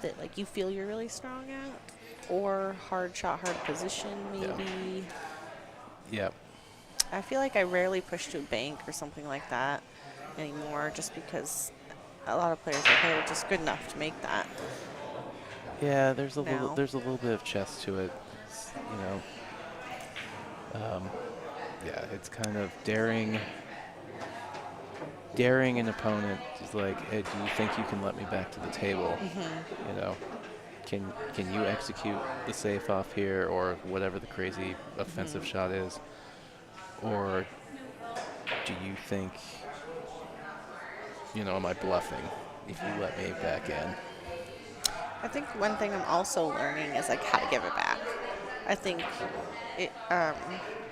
that like you feel you're really strong at, or hard shot, hard position maybe. Yeah. I feel like I rarely push to a bank or something like that anymore, just because a lot of players are like, oh, just good enough to make that. Yeah, there's a now. little bit of chess to it. It's, you know. Yeah, it's kind of daring an opponent. Is like, hey, do you think you can let me back to the table? You know, can you execute the safe off here or whatever the crazy offensive shot is, or do you think, you know, am I bluffing if you let me back in? I think one thing I'm also learning is like how to give it back. I think it,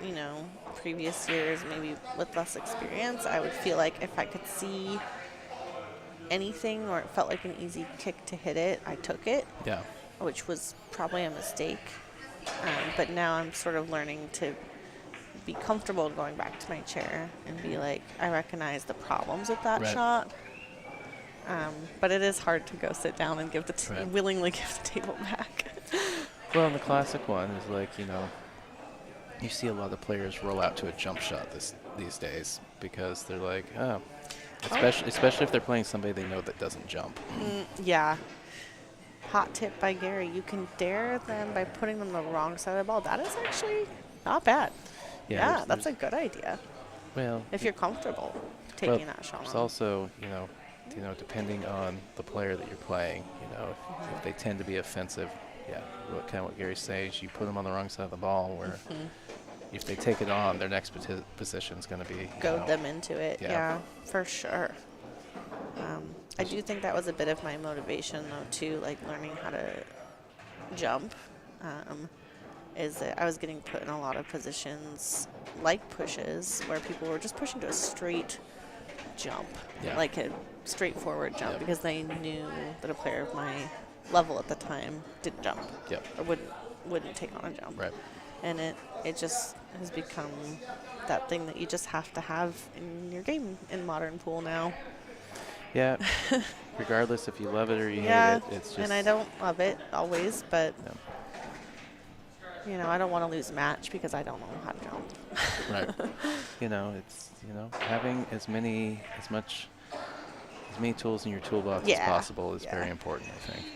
you know, previous years, maybe with less experience, I would feel like if I could see anything or it felt like an easy kick to hit it, I took it. Yeah. Which was probably a mistake. But now I'm sort of learning to be comfortable going back to my chair and be like, I recognize the problems with that shot. But it is hard to go sit down and give willingly give the table back. Well, and the classic one is like, you know, you see a lot of players roll out to a jump shot these days because they're like, oh, especially if they're playing somebody they know that doesn't jump. Yeah. Hot tip by Gary, you can dare them by putting them the wrong side of the ball. That is actually not bad. Yeah, that's a good idea. Well, if you're comfortable taking that shot. It's also, you know, depending on the player that you're playing, you know, if they tend to be offensive, yeah, what Gary's saying is you put them on the wrong side of the ball where if they take it on, their next position is going to be goad them into it. Yeah, for sure. I do think that was a bit of my motivation though too, like learning how to jump. Is that I was getting put in a lot of positions like pushes where people were just pushing to a straight jump, like a straightforward jump, because they knew that a player of my level at the time didn't jump or wouldn't take on a jump. Right. And it just has become that thing that you just have to have in your game in modern pool now. Yeah. Regardless if you love it or you hate it, it's just. And I don't love it always, but you know, I don't want to lose a match because I don't know how to jump. Right. You know, it's, you know, having as many tools in your toolbox as possible is very important, I think.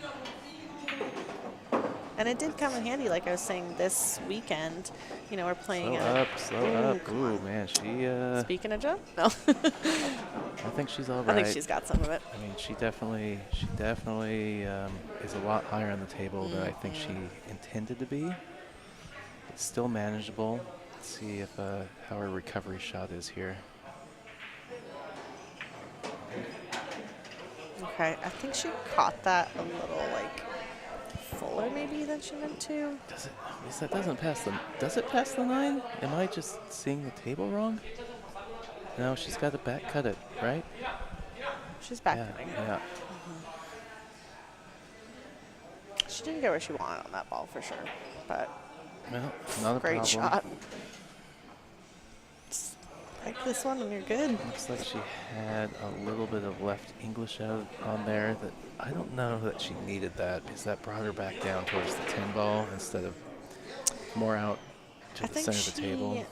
And it did come in handy, like I was saying, this weekend. You know, we're playing. Slow up. Ooh, man, she. Speaking of jump, no. I think she's all right. I think she's got some of it. I mean, she definitely is a lot higher on the table than I think she intended to be. It's still manageable. Let's see if how her recovery shot is here. Okay, I think she caught that a little like fuller maybe than she meant to. Does it? That doesn't pass the. Does it pass the 9? Am I just seeing the table wrong? No, she's got to back cut it, right? She's back Yeah. cutting. Yeah. She didn't get where she wanted on that ball for sure, but Well, not a great problem. shot. Just like this one and you're good. Looks like she had a little bit of left English out on there. That I don't know that she needed that because that brought her back down towards the 10 ball instead of more out to the center of the table.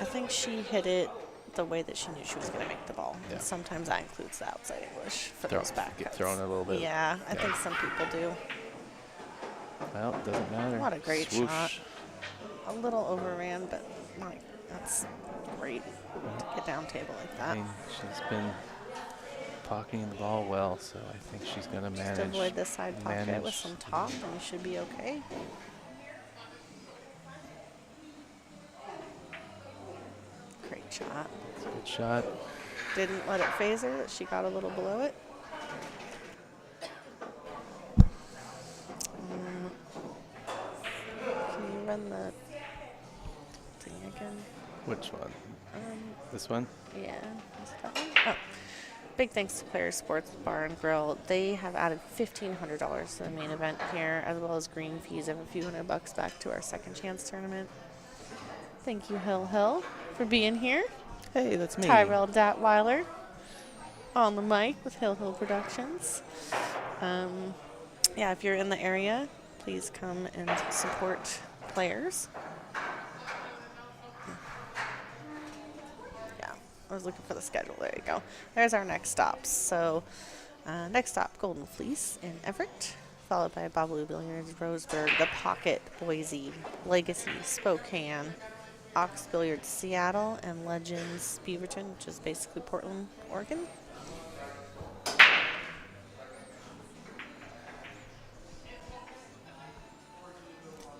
I think she hit it the way that she knew she was going to make the ball. Yeah. And sometimes that includes the outside English for those back Get cuts. thrown a little bit. Yeah, I think some people do. Well, it doesn't matter. What a great Swoosh. shot. A little overran, but like that's great to get down table like that. I mean, she's been pocketing the ball well, so I think she's going to manage. Just avoid the side pocket with some top, and you should be okay. Great shot. Good shot. Didn't let it phase her that she got a little below it. Can you run the thing again? Which one? This one? Yeah. Is that one? Oh. Big thanks to Players Sports Bar and Grill. They have added $1,500 to the main event here, as well as green fees of a few $100 back to our second chance tournament. Thank you, Hill, for being here. Hey, that's me. Tyrell Datweiler on the mic with Hill Productions. Yeah, if you're in the area, please come and support Players. Yeah, I was looking for the schedule. There you go. There's our next stops. So, next stop, Golden Fleece in Everett, followed by Babalu Billiards, Roseburg, The Pocket, Boise, Legacy, Spokane, Ox Billiards, Seattle, and Legends, Beaverton, which is basically Portland, Oregon.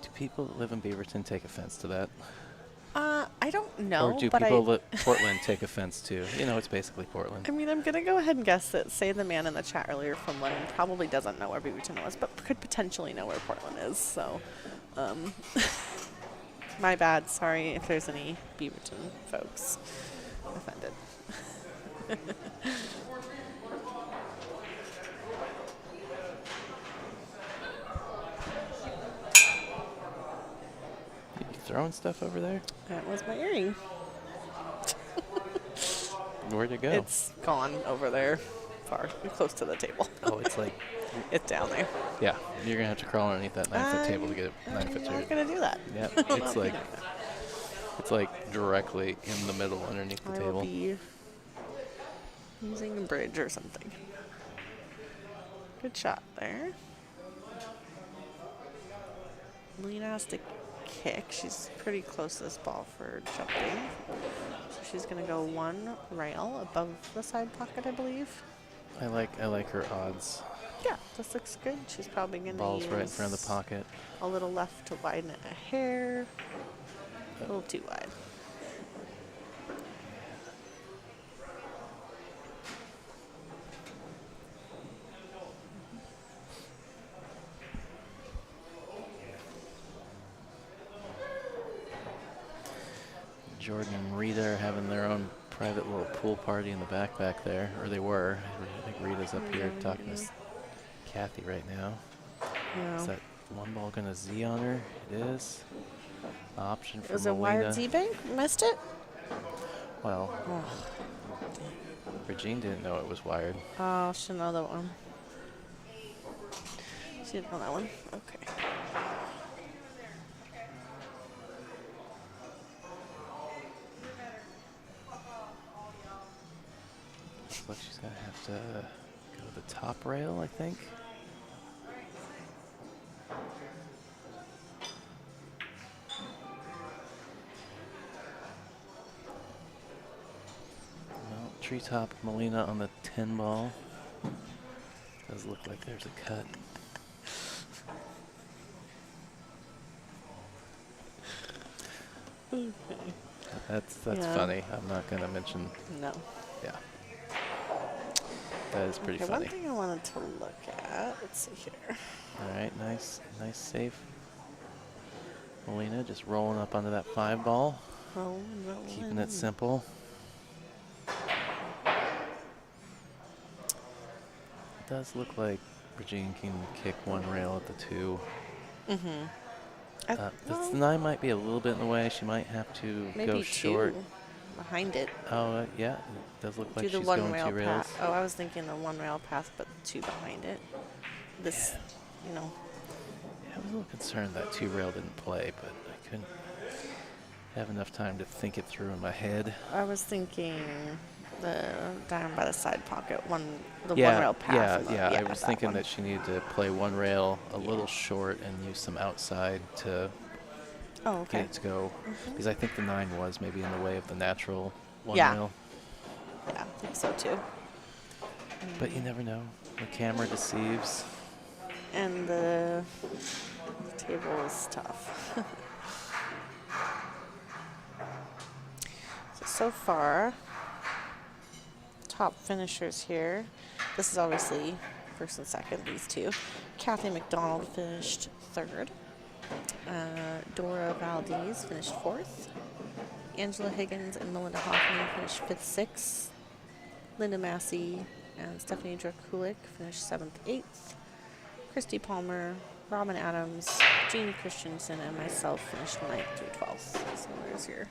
Do people that live in Beaverton take offense to that? I don't know. Or do but people that Portland take offense to? You know, it's basically Portland. I mean, I'm going to go ahead and guess that, say, the man in the chat earlier from London probably doesn't know where Beaverton was, but could potentially know where Portland is. So, my bad. Sorry if there's any Beaverton folks offended. You throwing stuff over there? That was my earring. Where'd it go? It's gone over there, far, close to the table. Oh, it's like, It's down there. yeah, you're going to have to crawl underneath that 9-foot table to get it 9 foot I'm to not it. going to do that. Yeah, it's like directly in the middle underneath the I table. will be using a bridge or something. Good shot there. Molina has to kick. She's pretty close to this ball for jumping. So she's going to go one rail above the side pocket, I believe. I like her odds. Yeah, this looks good. She's probably going to Ball's use right in front of the pocket. a little left to widen it a hair. A little too wide. Jordan and Rita are having their own private little pool party in the back there, or they were. I think Rita's up here talking to Kathy right now. Is that one ball gonna Z on her? It is. Option for It was a Molina. wired Z-bank? Missed it? Well, Regine didn't know it was wired. Oh, she didn't know that one. She didn't know that one. Okay. Looks like she's gonna have to go to the top rail, I think. Well, treetop Molina on the 10 ball. Does look like there's a cut. Okay. That's Yeah. funny. I'm not gonna mention. No. Yeah. That is pretty Okay, funny. one thing I wanted to look at. Let's see here. All right, nice save. Molina just rolling up onto that 5 ball. Rolling. Keeping it simple. It does look like Regine can kick 1 rail at the 2. Mm-hmm. The 9 might be a little bit in the way. She might have to maybe go short. 2 behind it. Oh, yeah. It does look like Do the she's 1 going rail 2 rails. path. Oh, I was thinking the 1 rail path, but 2 behind it. This, you know. Yeah, I was a little concerned that 2 rail didn't play, but I couldn't have enough time to think it through in my head. I was thinking the down by the side pocket, the 1 rail path. Yeah. I was thinking that she needed to play 1 rail a little short and use some outside to get it to go. Because I think the 9 was maybe in the way of the natural 1 rail. Yeah, I think so too. But you never know. The camera deceives. And the table is tough. So far, top finishers here. This is obviously first and second, these 2. Kathy McDonald finished 3rd. Dora Valdez finished 4th. Angela Higgins and Melinda Hoffman finished 5th, 6th. Linda Massey and Stephanie Drakulik finished 7th, 8th. Christy Palmer, Robin Adams, Jean Christensen, and myself finished 9th through 12th. So there's your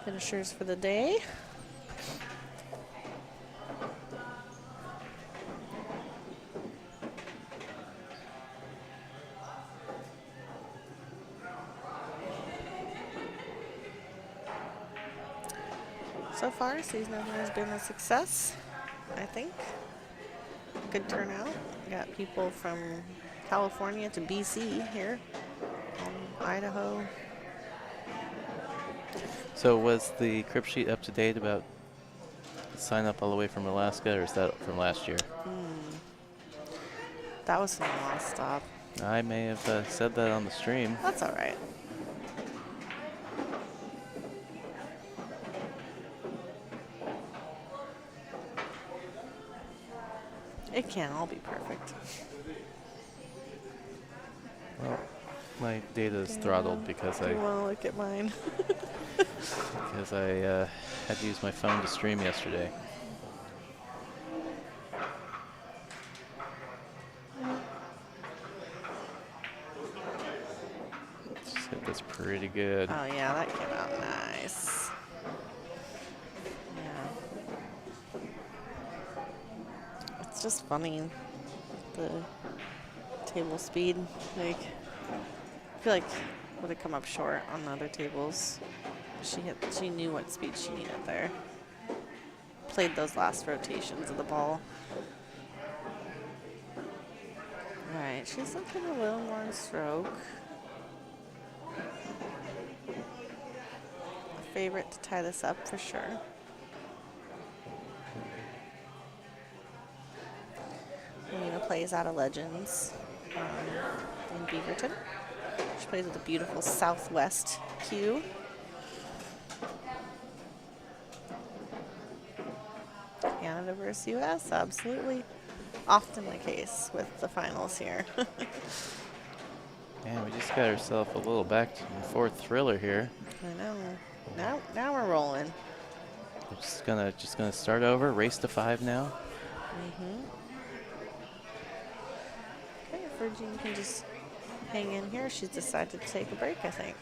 finishers for the day. So far, season opening has been a success, I think. Good turnout. We got people from California to BC here, Idaho. So was the crib sheet up to date about sign up all the way from Alaska, or is that from last year? That was from the last stop. I may have said that on the stream. That's all right. It can't all be perfect. Well, my data is throttled because I want to look at mine. had to use my phone to stream yesterday. Just hit this pretty good. Oh yeah, that came out nice. Yeah. It's just funny, the table speed. Like, I feel like would have come up short on the other tables. She knew what speed she needed there. Played those last rotations of the ball. All right, she's looking a little more in stroke. A favorite to tie this up for sure. Molina plays out of Legends in Beaverton. She plays with a beautiful Southwest cue. Canada versus U.S., absolutely often the case with the finals here. And we just got ourselves a little back and forth thriller here. I know. Now we're rolling. We're just gonna start over, race to 5 now. Okay, if Regine can just hang in here, she's decided to take a break, I think.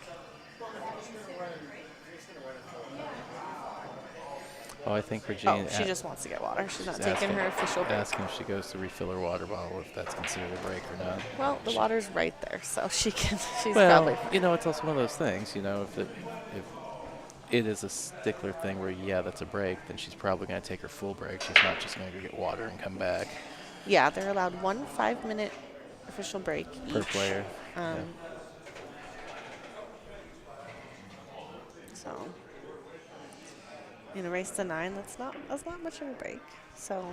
Oh, I think Regine. Oh, she just wants to get water. She's not asking, taking her official break. Asking if she goes to refill her water bottle, if that's considered a break or not. Well, the water's right there, so she can. She's well, probably. you know, it's also one of those things. You know, if it is a stickler thing where that's a break, then she's probably going to take her full break. She's not just going to go get water and come back. Yeah, they're allowed 1 5-minute official break Per each. player. So, in a race to 9, that's not much of a break. So,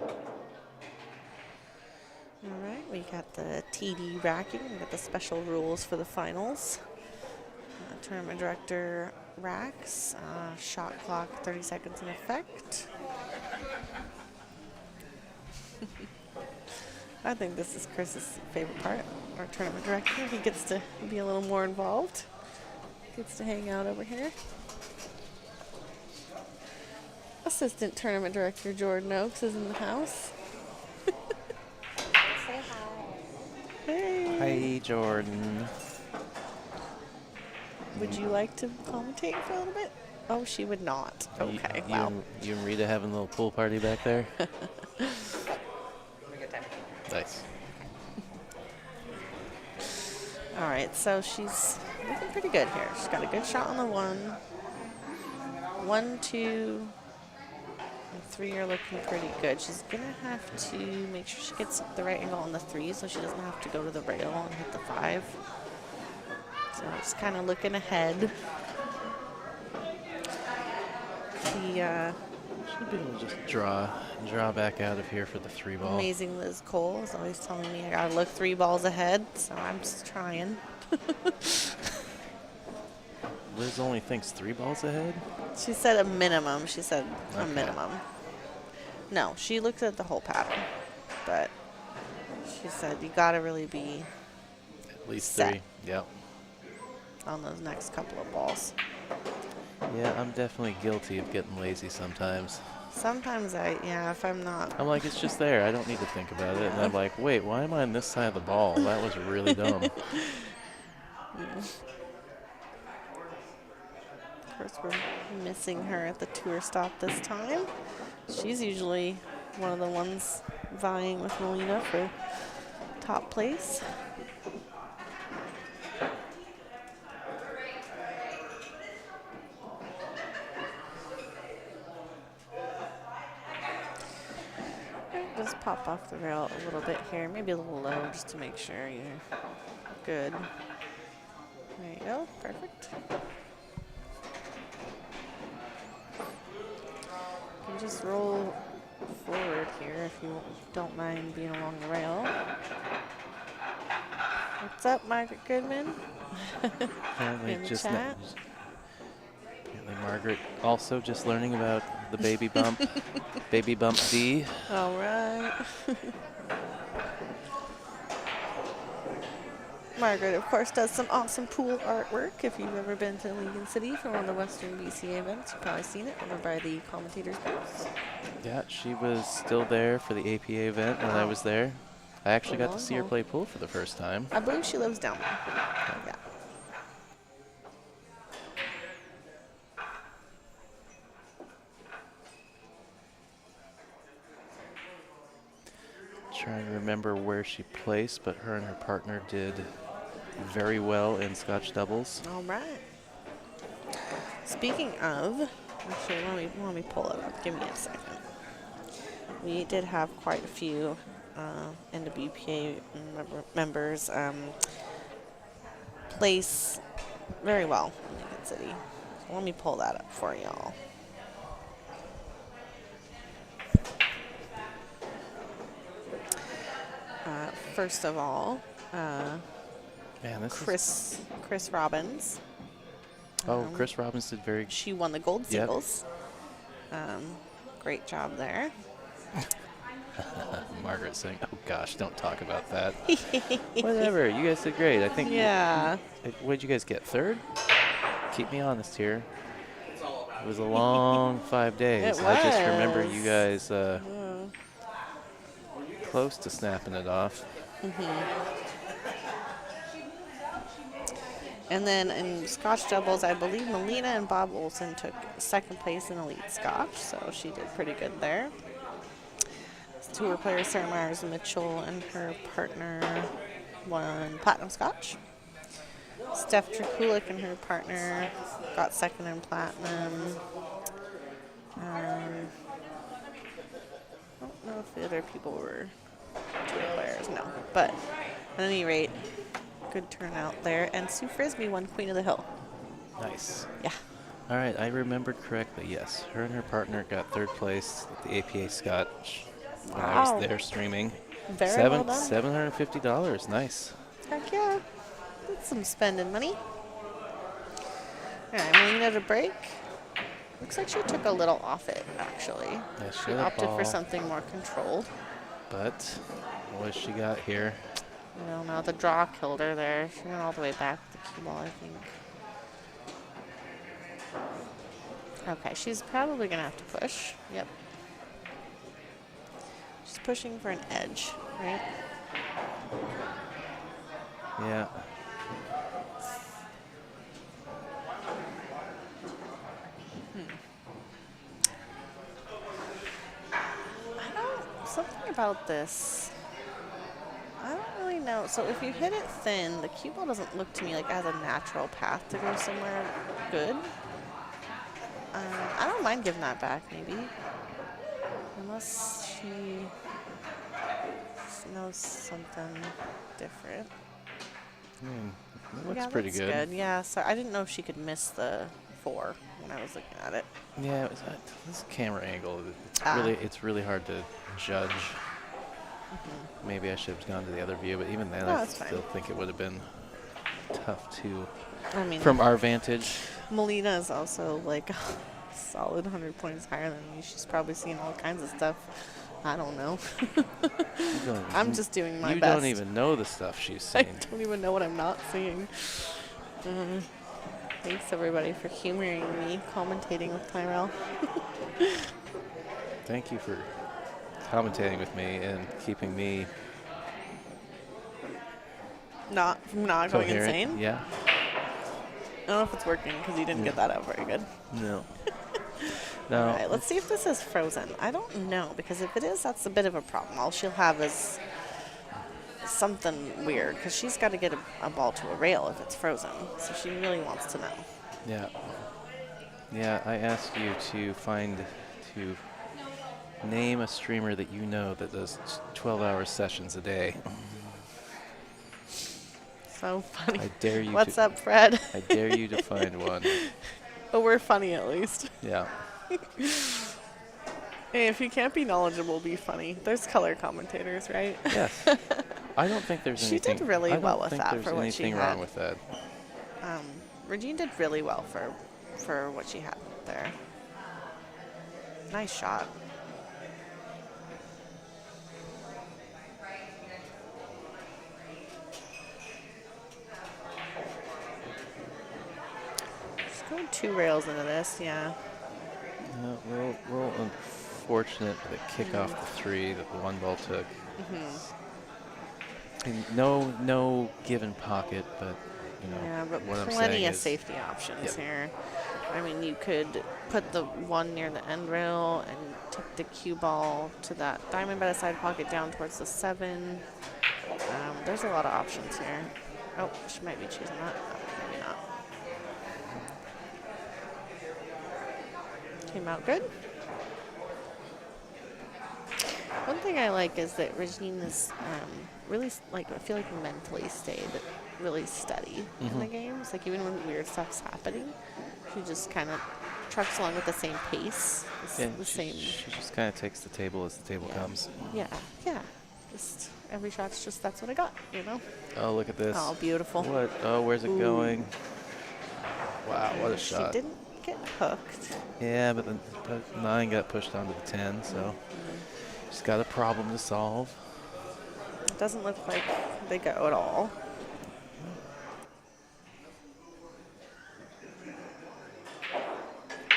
all right, we got the TD racking. We got the special rules for the finals. Tournament director racks. Shot clock, 30 seconds in effect. I think this is Chris's favorite part, our tournament director. He gets to be a little more involved. Gets to hang out over here. Assistant tournament director Jordan Oakes is in the house. Say hi. Hey. Hi, Jordan. Would you like to commentate for a little bit? Oh, she would not. Okay, You, wow. you and Rita having a little pool party back there? Have a good time. Nice. All right, so she's looking pretty good here. She's got a good shot on the 1. 1, 2, and 3 are looking pretty good. She's gonna have to make sure she gets the right angle on the 3 so she doesn't have to go to the rail and hit the 5. So just kind of looking ahead. Should be able to just draw back out of here for the 3 ball. Amazing Liz Cole is always telling me I gotta look 3 balls ahead, so I'm just trying. Liz only thinks 3 balls ahead? She said a minimum. She said a Okay. minimum. No, she looked at the whole pattern, but she said you gotta really be At least Set. 3. Yep. on those next couple of balls. Yeah, I'm definitely guilty of getting lazy sometimes. Sometimes if I'm not. I'm like, it's just there. I don't need to think about it. And I'm like, wait, why am I on this side of the ball? That was really dumb. Of course, we're missing her at the tour stop this time. She's usually one of the ones vying with Molina for top place. Just pop off the rail a little bit here, maybe a little low just to make sure you're good. There you go, perfect. You can just roll forward here if you don't mind being along the rail. What's up, Margaret Goodman? Apparently In the just chat. apparently Margaret also just learning about the baby bump. Baby bump D. All right. Margaret, of course, does some awesome pool artwork. If you've ever been to Lincoln City for one of the Western BCA events, you've probably seen it over by the commentators' booth. Yeah, she was still there for the APA event when I was there. I actually got to see her play pool for the first time. I believe she lives down there. Yeah. Trying to remember where she placed, but her and her partner did very well in Scotch doubles. All right. Speaking of, actually, let me pull it up. Give me a second. We did have quite a few NWPA members place very well in Lincoln City. So let me pull that up for y'all. First of all, Man, this Chris Robbins. Oh, Chris Robbins did very. She won the gold Yep. singles. Great job there. Margaret saying, "Oh gosh, don't talk about that." Whatever, you guys did great. I think. Yeah. What did you guys get? 3rd? Keep me honest here. It was a long 5 days. It I just remember you was. guys Yeah. close to snapping it off. And then in Scotch doubles, I believe Molina and Bob Olson took 2nd place in Elite Scotch, so she did pretty good there. Tour player Sarah Myers Mitchell and her partner won Platinum Scotch. Steph Trakulik and her partner got 2nd in Platinum. I don't know if the other people were tour players, no. But at any rate, good turnout there. And Sue Frisbee won Queen of the Hill. Nice. Yeah. All right, I remembered correctly. Yes, her and her partner got 3rd place at the APA Scotch when I Wow. was there streaming. Very well done. $750. Nice. Heck yeah. That's some spending money. All right, Molina to break. Looks like she took a little off it, actually. Yeah, She had a opted for ball, something more controlled. but what has she got here? I don't know. The draw killed her there. She went all the way back with the cue ball, I think. Okay, she's probably going to have to push. Yep. She's pushing for an edge, right? Yeah. Something about this. I don't really know. So if you hit it thin, the cue ball doesn't look to me like it has a natural path to go somewhere good. I don't mind giving that back, maybe. Unless she knows something different. It looks Yeah, pretty that's good. Yeah, so I didn't know if she could miss the 4 when I was looking at it. Yeah, it was, this camera angle, it's really hard to judge. Maybe I should have gone to the other view, but even then, I still think it would have been tough to. I mean, from our vantage. Molina is also like a solid 100 points higher than me. She's probably seen all kinds of stuff. I don't know. I'm just doing my best. You don't even know the stuff she's seen. I don't even know what I'm not seeing. Thanks everybody for humoring me, commentating with Tyrell. Thank you for commentating with me and keeping me not coherent. Going insane. Yeah. I don't know if it's working because you didn't get that out very good. No. No. All right, let's see if this is frozen. I don't know, because if it is, that's a bit of a problem. All she'll have is something weird, because she's got to get a ball to a rail if it's frozen. So she really wants to know. Yeah. Yeah, I asked you to name a streamer that you know that does 12-hour sessions a day. So funny. I dare you. What's up, Fred? I dare you to find one. But we're funny at least. Yeah. Hey, if you can't be knowledgeable, be funny. There's color commentators, right? Yes. I don't think there's She anything. did really I don't well with think that there's for what she anything had. wrong with that. Regine did really well for what she had there. Nice shot. Just going 2 rails into this, yeah. Real unfortunate that kick off the 3 that the 1 ball took. And no given pocket, but you know. Yeah, but what I'm plenty saying of is, safety options Yep. here. I mean, you could put the 1 near the end rail and take the cue ball to that diamond by the side pocket down towards the 7. There's a lot of options here. Oh, she might be choosing that. Oh, maybe not. Came out good. One thing I like is that Regine is really, like, I feel like mentally stayed really steady in the games. Like, even when weird stuff's happening, she just kind of trucks along with the same pace. She just kind of takes the table as the table comes. Yeah. Just every shot's just, that's what I got, you know? Oh, look at this. Oh, beautiful. What? Oh, where's it going? Wow, what a shot. She didn't get hooked. Yeah, but the 9 got pushed onto the 10, so she's got a problem to solve. It doesn't look like they go at all.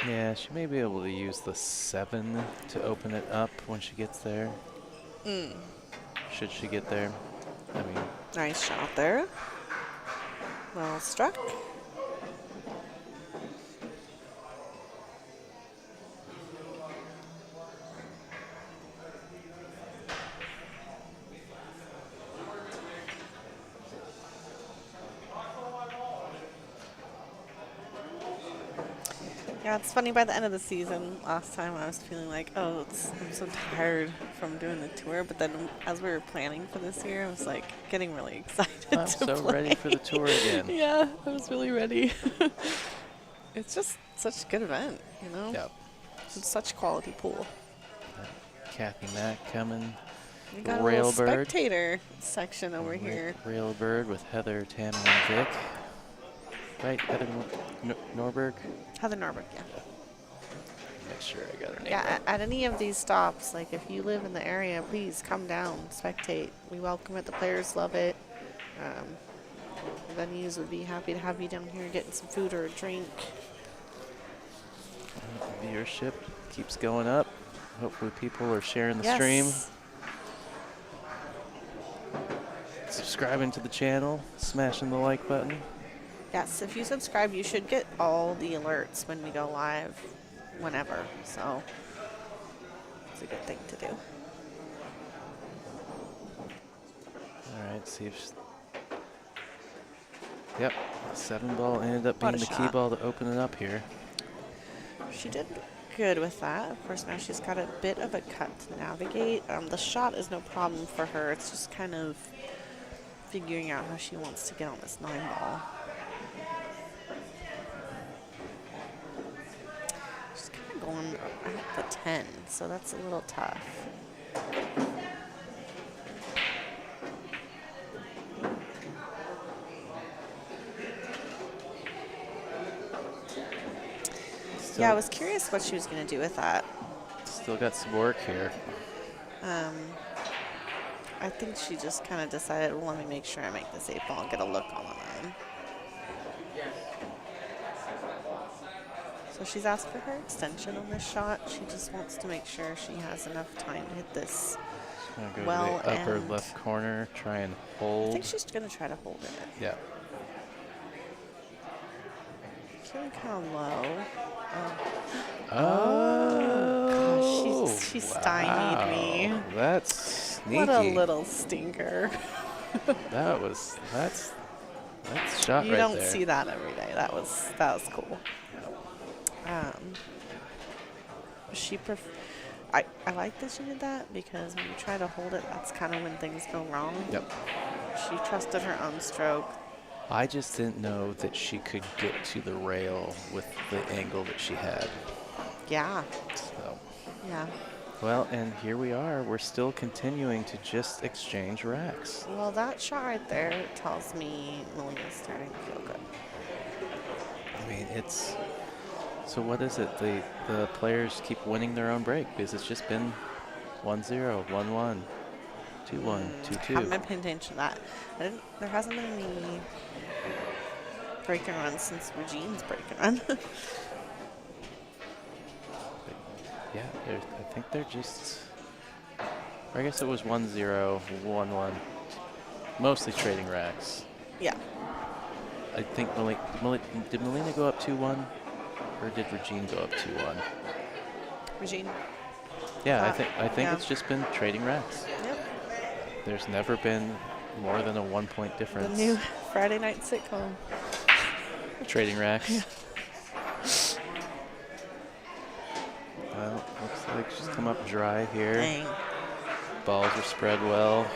Yeah, she may be able to use the 7 to open it up when she gets there. Should she get there? I mean, Nice shot there. Well struck. Yeah, it's funny, by the end of the season, last time I was feeling like, oh, I'm so tired from doing the tour, but then as we were planning for this year, I was like getting really excited I'm to so play. ready for the tour again. Yeah, I was really ready. It's just such a good event, you know? Yep. It's such quality pool. Kathy Mack coming. We got a little Railbird. spectator section over here. Railbird with Heather, Tanner, and Vic. right? Heather Norberg? Heather Norberg, yeah. Make sure I got her name Yeah, right. at any of these stops, like if you live in the area, please come down, spectate. We welcome it. The players love it. Venues would be happy to have you down here getting some food or a drink. Viewership keeps going up. Hopefully people are sharing the stream. Yes. Subscribing to the channel, smashing the like button. Yes, if you subscribe, you should get all the alerts when we go live, whenever. So it's a good thing to do. All right, see if. Yep, 7 ball ended up What being a the key shot. ball to open it up here. She did good with that. Of course, now she's got a bit of a cut to navigate. The shot is no problem for her. It's just kind of figuring out how she wants to get on this 9 ball. She's kind of going at the 10, so that's a little tough. Yeah, I was curious what she was going to do with that. Still got some work here. I think she just kind of decided, well, let me make sure I make this 8 ball and get a look on the 9. So she's asked for her extension on this shot. She just wants to make sure she has enough time to hit this Gonna go well. to the upper And left corner, try and I hold. think she's going to try to hold it. Yeah. Feeling kind of low. Oh, Gosh, she stymied me. wow. That's sneaky. What a little stinker. That's shot You right don't there. see that every day. That was cool. I like that she did that because when you try to hold it, that's kind of when things go wrong. Yep. She trusted her own stroke. I just didn't know that she could get to the rail with the angle that she had. Yeah. So, Yeah. well, and here we are. We're still continuing to just exchange racks. Well, that shot right there tells me Molina's starting to feel good. I mean, it's. So what is it? The players keep winning their own break because it's just been 1-0, 1-1, 2-1, 2-2. Haven't been paying attention to that. There hasn't been any break and run since Regene's break and run. Yeah, I think they're just. Or I guess it was 1-0, 1-1. Mostly trading racks. Yeah. I think did Molina go up 2-1, or did Regine go up 2-1? Regene. Yeah, I think yeah. it's just been trading racks. Yep. There's never been more than a 1 point The difference. new Friday night sitcom. Trading racks. Well, looks like she's come up dry here. Dang. Balls are spread well.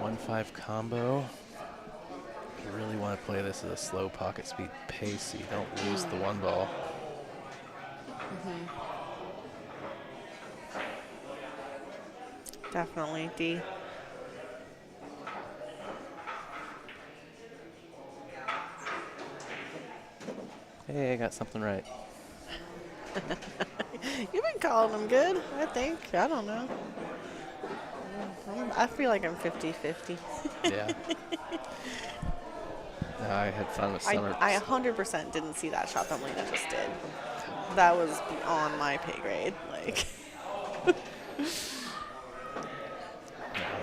1-5 combo. You really want to play this at a slow pocket speed pace so you don't lose the 1 ball. Definitely, D. Hey, I got something right. You've been calling them good, I think. I don't know. I feel like I'm 50-50. Yeah. No, I had fun with Summer. I 100% didn't see that shot that Molina just did. That was beyond my pay grade. Like,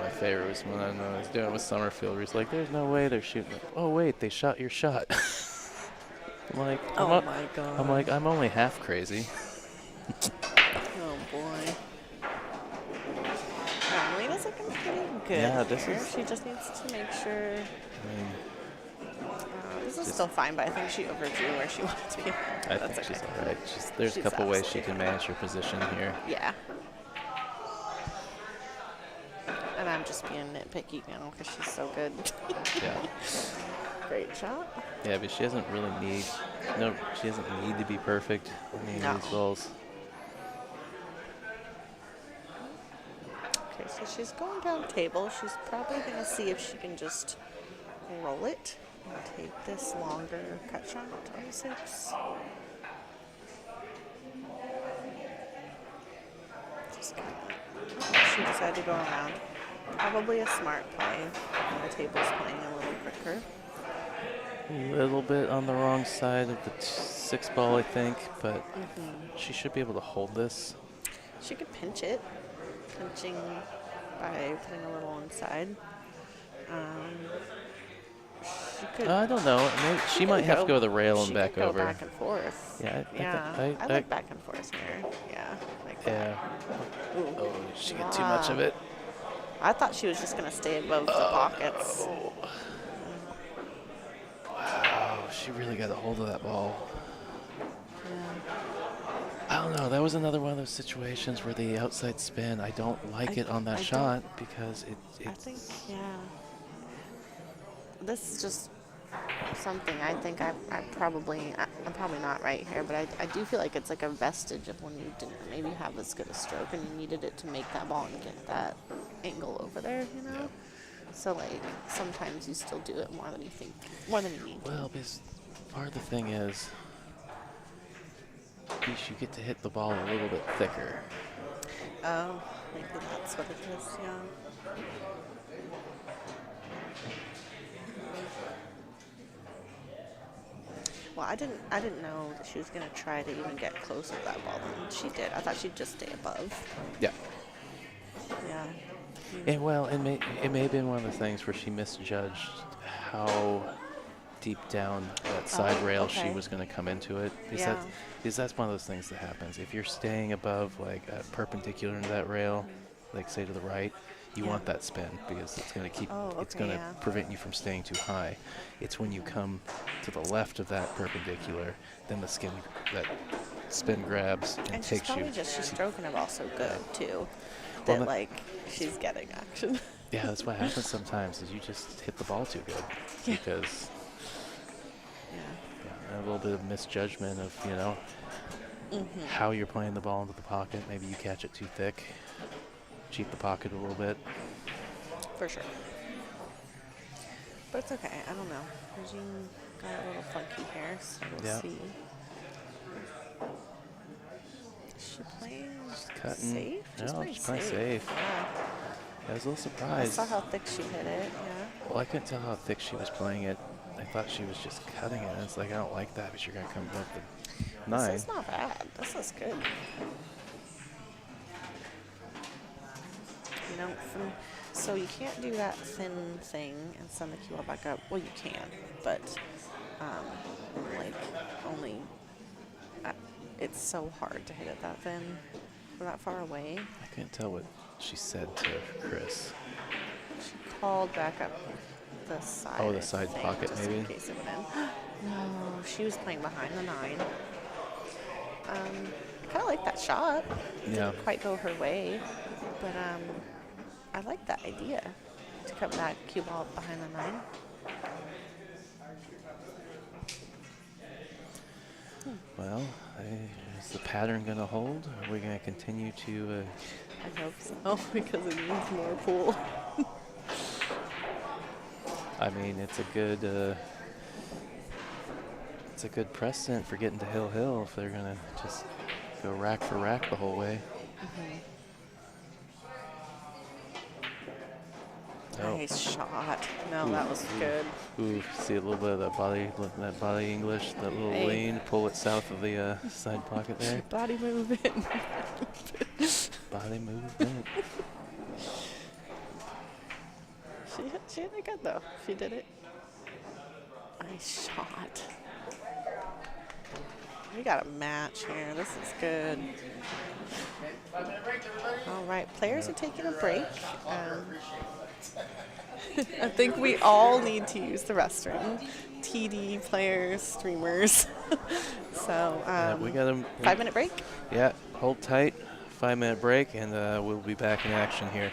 My favorite was when I was doing it with Summerfield, where he's like, there's no way they're shooting. Oh, wait, they shot your shot. I'm like, oh my god. I'm like, I'm only half crazy. Oh boy. Yeah, Molina's looking pretty good. Yeah, this here. is- She just needs to make sure. I mean, This is still fine, but I think she overdrew where she wanted to be. I That's think she's okay. all right. There's a She's couple ways she absolutely can fine. manage her position here. Yeah. And I'm just being nitpicky now because she's so good. Yeah. Great shot. Yeah, but she doesn't really need. No, she doesn't need to be perfect. I mean, No. these balls. Okay, So she's going down table. She's probably going to see if she can just roll it and take this longer cut shot, 26. Just kinda, she decided to go around. Probably a smart play. The table's playing a little quicker. A little bit on the wrong side of the 6 ball, I think, but she should be able to hold this. She could pinch it. Pinching by putting a little inside. She could. I don't know. Maybe she might have to go to the rail and back She could over. go back and forth. Yeah, I like back and forth here. Yeah, like that. Yeah. Ooh. Oh, did she get too much of it? I thought she was just going to stay above the pockets. Wow, she really got a hold of that ball. Yeah. I don't know. That was another one of those situations where the outside spin, I don't like it on that shot because I think, yeah. This is just something I think I'm probably not right here, but I do feel like it's like a vestige of when you didn't maybe have as good a stroke and you needed it to make that ball and get that angle over there, you know? Yeah. So like sometimes you still do it more than you think, more than you need to. Well, because part of the thing is you get to hit the ball a little bit thicker. Oh, maybe that's what it is, yeah. Well, I didn't know that she was gonna try to even get close to that ball. And she did. I thought she'd just stay above. Yeah. Yeah. And well, it may have been one of the things where she misjudged how deep down that side rail she okay. was going to come into it. Yeah. Because that's one of those things that happens. If you're staying above, like perpendicular to that rail, like say to the right, you Yeah. want that spin because it's going to keep, it's okay, going to yeah. prevent you from staying too high. It's when you come to the left of that perpendicular, then that spin grabs and And she's takes you. probably she's stroking the ball so good too Well, that like she's getting action. Yeah, that's what happens sometimes is you just hit the ball too good Yeah. because Yeah. a little bit of misjudgment of, how you're playing the ball into the pocket. Maybe you catch it too thick, cheat the pocket a little bit. For sure. But it's okay. I don't know. Regine got a little funky hair, so we'll Yeah. see. Is she playing Cutting. safe? No, she's playing safe. Yeah. I was a little I surprised. saw how thick she hit it. Yeah. Well, I couldn't tell how thick she was playing it. I thought she was just cutting it. And it's like, I don't like that, but you're going to come above the 9. This is not bad. This is good. So you can't do that thin thing and send the cue ball back up. Well, you can, but only it's so hard to hit it that thin or that far away. I couldn't tell what she said to Chris. She called back up the side. Oh, the I side think, pocket just maybe? in case it went in. No, she was playing behind the 9. I kind of like that shot. Yeah. Didn't quite go her way, but I like that idea to cut that cue ball behind the 9. Well, is the pattern going to hold? Are we going to continue to... I hope so, because it needs more pool. I mean, it's a good precedent for getting to Hill if they're going to just go rack for rack the whole way. Oh. Nice shot. No, that was good. Ooh, see a little bit of that body English, that little lean, pull it south of the side pocket there. Body movement. Body movement. She hit it good though. She did it. Nice shot. We got a match here. This is good. All right, players are taking a break. I think we all need to use the restroom. TD players, streamers. So We got a 5-minute break. Yeah, hold tight. 5-minute break, and we'll be back in action here.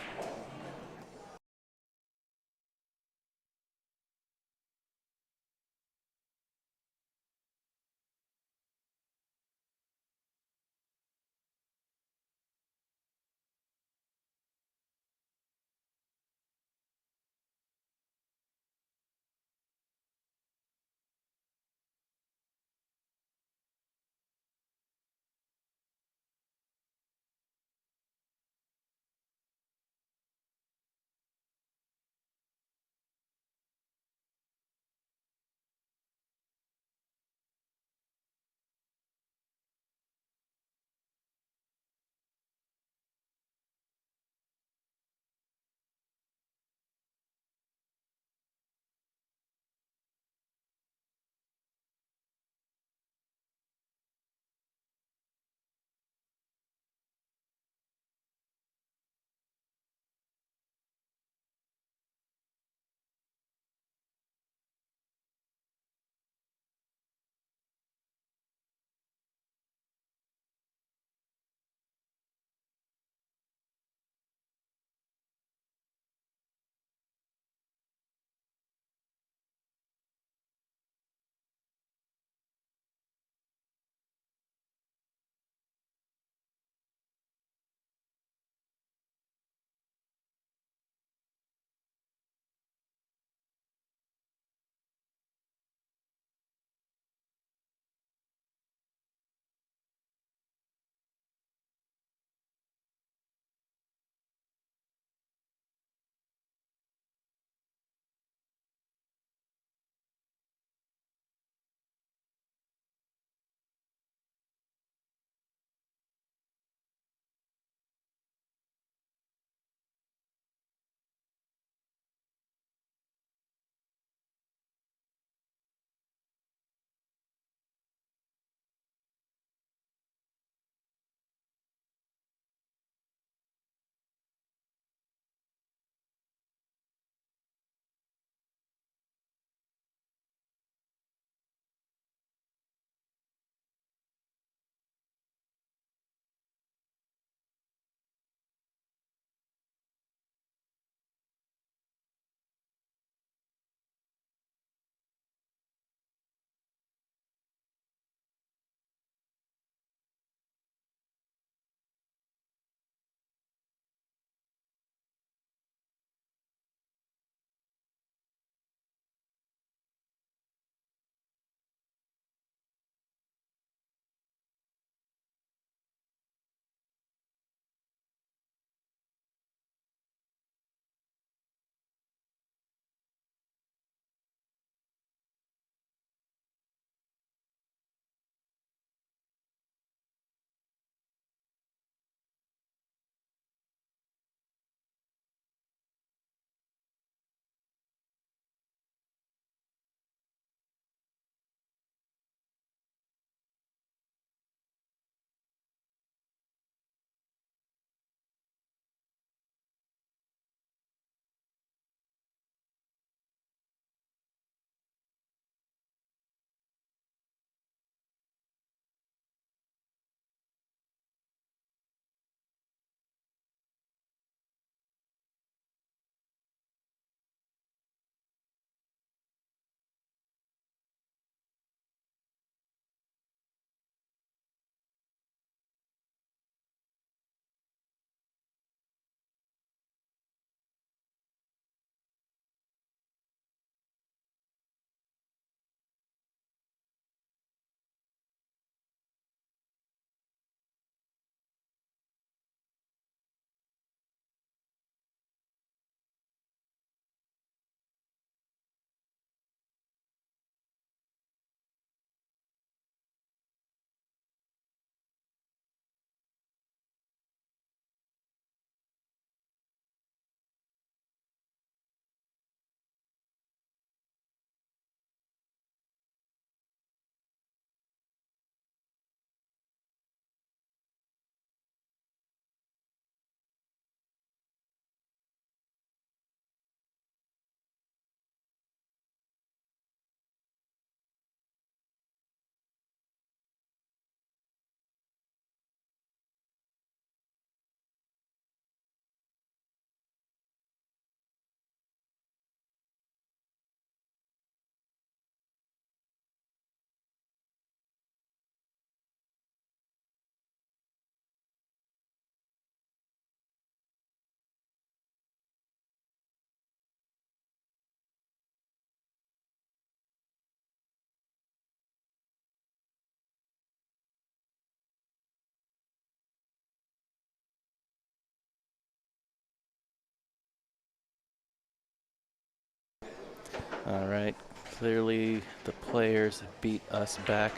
All right. Clearly, the players beat us back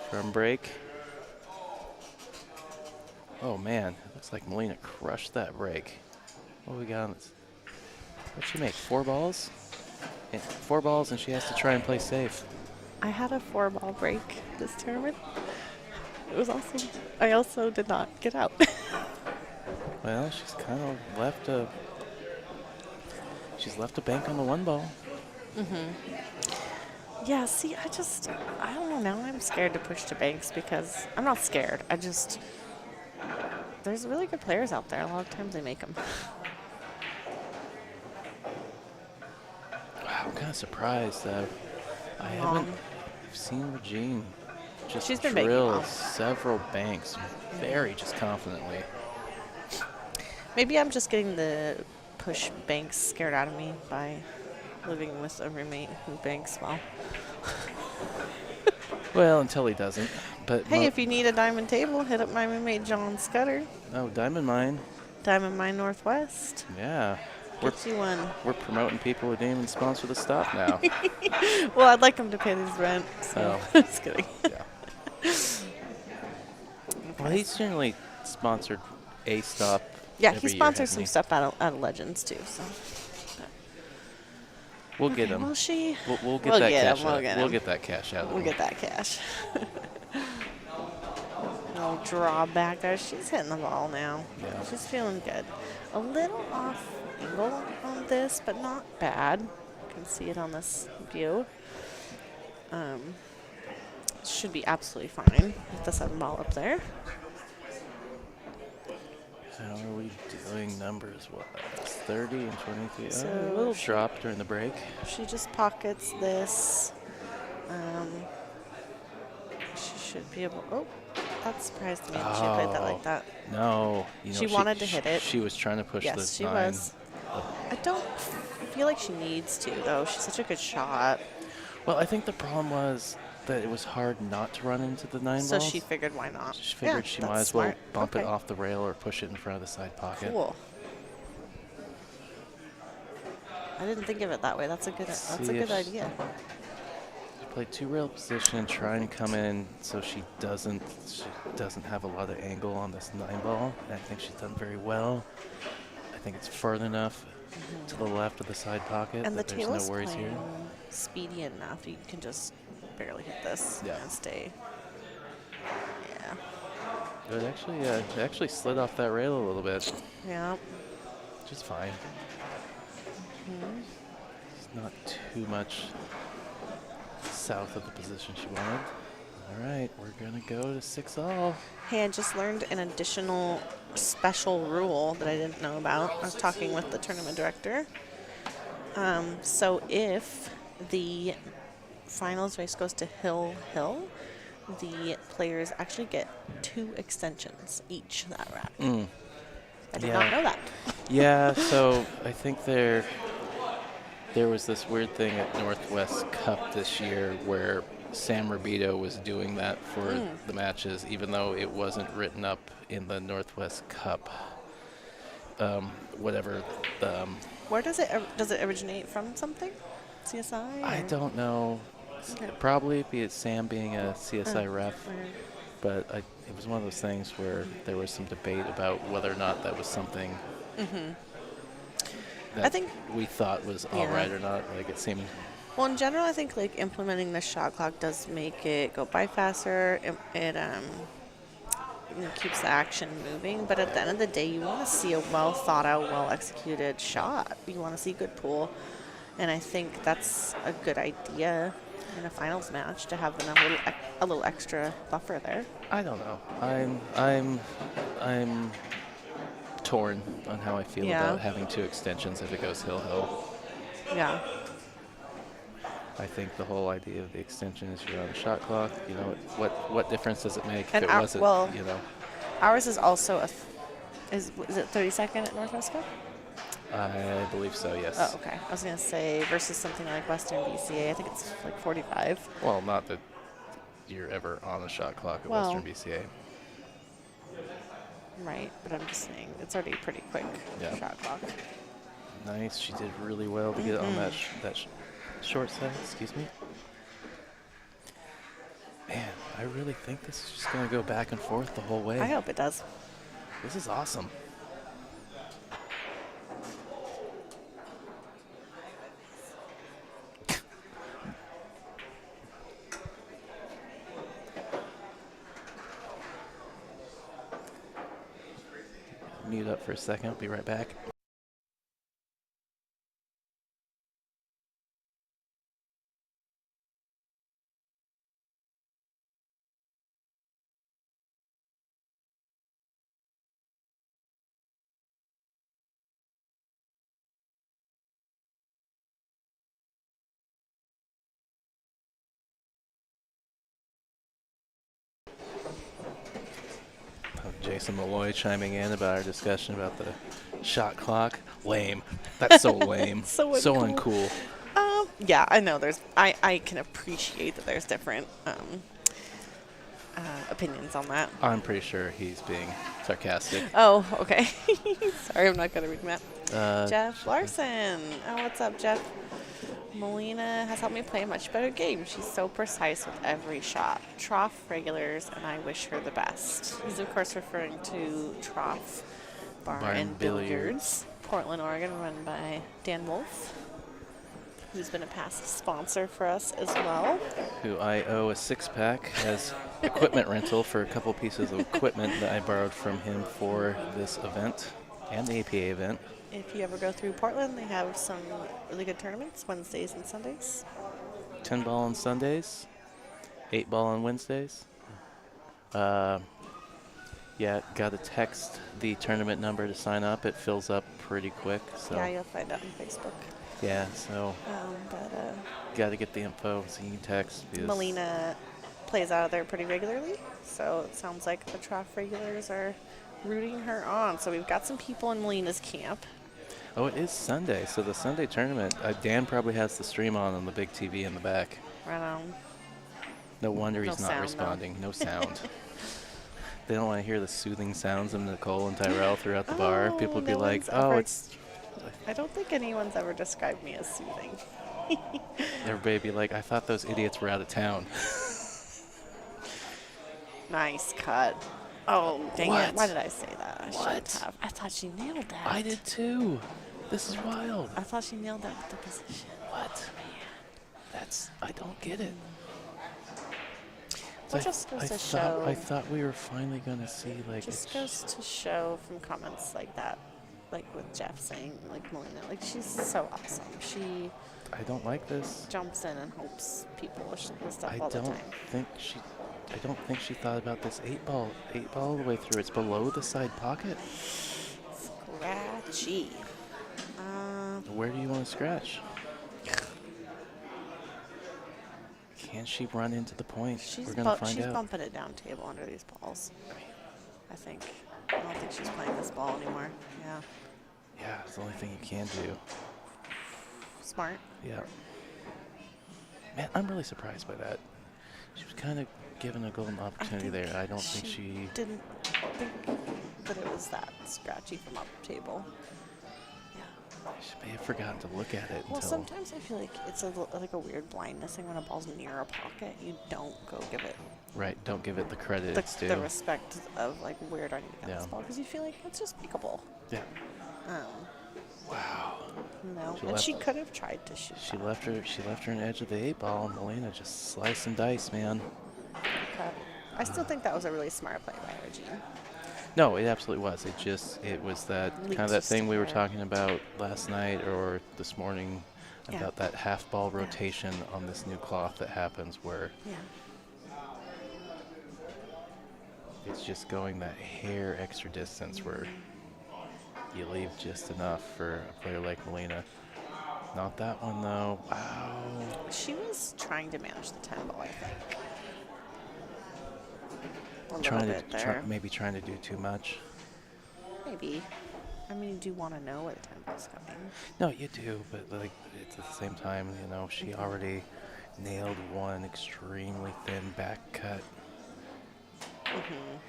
from break. Oh, man. It looks like Molina crushed that break. What we got on this? What'd she make? 4 balls? Yeah, 4 balls, and she has to try and play safe. I had a 4-ball break this tournament. It was awesome. I also did not get out. Well, she's kind of left a... She's left a bank on the 1 ball. Yeah, see, I don't know. Now I'm scared to push to banks because I'm not scared. There's really good players out there. A lot of times they make them. Wow, I'm kind of surprised that I haven't seen Regene just She's been banking drill well. several banks very just confidently. Maybe I'm just getting the push banks scared out of me by living with a roommate who banks well. Well, until he doesn't. But Hey, if you need a diamond table, hit up my roommate John Scudder. oh, Diamond Mine. Diamond Mine Northwest. Yeah. Get you one. We're promoting people who didn't even sponsor the stop now. Well, I'd like him to pay his rent. So. Oh. Just kidding. Yeah. Well, he's generally sponsored a stop. Yeah, every he year, sponsors hasn't some he? stuff out of Legends too. So. We'll get him. Will she? We'll get We'll that get cash him, we'll out. get We'll him. get that cash out of We'll him. get that cash. No draw back there. She's hitting the ball now. Yeah. She's feeling good. A little off angle on this, but not bad. You can see it on this view. Should be absolutely fine with the 7 ball up there. How are we doing numbers? What? 30 and 23. So A little drop during the break. She just pockets this. She should be able. Oh, that surprised me that she played that like that. No. You know, She wanted to hit it. She was trying to push Yes, this she 9. was. I don't feel like she needs to, though. She's such a good shot. Well, I think the problem was that it was hard not to run into the 9 So balls. she figured, why not? She figured Yeah, she that's might as well smart. bump Okay. it off the rail or push it in front of the side pocket. Cool. I didn't think of it that way. That's a good. That's a See good if- idea. Play 2 rail position, try and come in so she doesn't have a lot of angle on this 9 ball. And I think she's done very well. I think it's further enough to the left of the side pocket And the that there's tail is no worries here. playing speedy enough. You can just barely hit this Yeah. and stay. Yeah. It actually slid off that rail a little bit, Yeah. which is fine. It's not too much south of the position she wanted. All right, we're gonna go to 6-all. Hey, I just learned an additional special rule that I didn't know about. I was talking with the tournament director. So if the finals race goes to Hill, the players actually get 2 extensions each that round. I did not Yeah. know that. Yeah, so I think there was this weird thing at Northwest Cup this year where Sam Rubito was doing that for the matches, even though it wasn't written up in the Northwest Cup. Whatever. Where does it originate from? Something? CSI? I or- don't know. Okay. Probably be it Sam being a CSI ref, Or- but it was one of those things where there was some debate about whether or not that was something that I think- we thought was all Yeah. right or not. Like it seemed. Well, in general, I think like implementing the shot clock does make it go by faster. It keeps the action moving. But at the end of the day, you want to see a well thought out, well executed shot. You want to see good pool, and I think that's a good idea in a finals match to have a little extra buffer there. I don't know. I'm torn on how I feel Yeah. about having 2 extensions if it goes hill. Yeah. I think the whole idea of the extension is you're on a shot clock. You know, what difference does it make if And it our- wasn't? well- You know, Ours is also is it 32nd at Northwest Cup? I believe so. Yes. Oh, okay. I was gonna say versus something like Western BCA. I think it's like 45. Well, not that you're ever on a shot clock at Well- Western BCA. Right, but I'm just saying it's already pretty quick Yeah. shot clock. Nice. She did really well to get on that Short side, excuse me. Man, I really think this is just going to go back and forth the whole way. I hope it does. This is awesome. Mute up for a second. I'll be right back. Jason Malloy chiming in about our discussion about the shot clock. Lame. That's so lame. So uncool. Yeah, I know. I can appreciate that there's different opinions on that. I'm pretty sure he's being sarcastic. Oh, okay. Sorry, I'm not going to read that. Jeff Larson. Oh, what's up, Jeff? Molina has helped me play a much better game. She's so precise with every shot. Trough regulars, and I wish her the best. He's, of course, referring to Trough Bar and Billiards, Portland, Oregon, run by Dan Wolf, who's been a past sponsor for us as well. Who I owe a six-pack as equipment rental for a couple pieces of equipment that I borrowed from him for this event and the APA event. If you ever go through Portland, they have some really good tournaments, Wednesdays and Sundays. 10 ball on Sundays, 8 ball on Wednesdays. Yeah, got to text the tournament number to sign up. It fills up pretty quick. So Yeah, you'll find out on Facebook. yeah, so got to get the info so you can text. Molina plays out of there pretty regularly, so it sounds like the Trough regulars are rooting her on. So we've got some people in Molina's camp. Oh, it is Sunday, so the Sunday tournament. Dan probably has the stream on the big TV in the back. Right on. No wonder he's No not sound, responding. No sound. They don't want to hear the soothing sounds of Nicole and Tyrell throughout the bar. People would be like, oh, it's... I don't think anyone's ever described me as soothing. Everybody would be like, I thought those idiots were out of town. Nice cut. Oh, dang What? it. Why did I say that? I What? shouldn't have. I thought she nailed that. I did too. This is wild. I thought she nailed that with the position. What? I don't get it. Well, just goes to I show. thought we were finally going to see, like, Just goes to show from comments like that, like with Jeff saying, like Molina, like she's so awesome. She I don't like this. jumps in and helps people with stuff I all the don't time. think she thought about this 8 ball all the way through. It's below the side pocket. Scratchy. Where do you want to scratch? Can she run into the point? We're going to find She's out. bumping it down table under these balls. I think. I don't think she's playing this ball anymore. Yeah. Yeah, it's the only thing you can do. Smart. Yeah. Man, I'm really surprised by that. She was kind of given a golden opportunity there. I don't think she... didn't think that it was that scratchy from up table. Yeah. She may have forgotten to look at it Well, until... sometimes I feel like it's like a weird blindness thing when a ball's near a pocket. You don't go give it Right, don't give it the credit it's due. the respect of like where do I need to get this Yeah. ball because you feel like it's just pickable. Yeah. Wow. No, She and left- she could have tried to shoot. She left her an edge of the 8 ball, and Molina just slice and dice, man. Cut. I still think that was a really smart play by Regene. No, it absolutely was. It was that kind of that Leaps thing we were there. talking about last night or this morning Yeah. about that half ball rotation on this new cloth that happens where Yeah. it's just going that hair extra distance where you leave just enough for a player like Molina. Not that one though. Wow. She was trying to manage the 10 ball, I think. A little Trying bit to there. maybe trying to do too much. Maybe. I mean, you do want to know where the 10 ball's coming. No, you do, but like it's at the same time, you know, she already nailed one extremely thin back cut.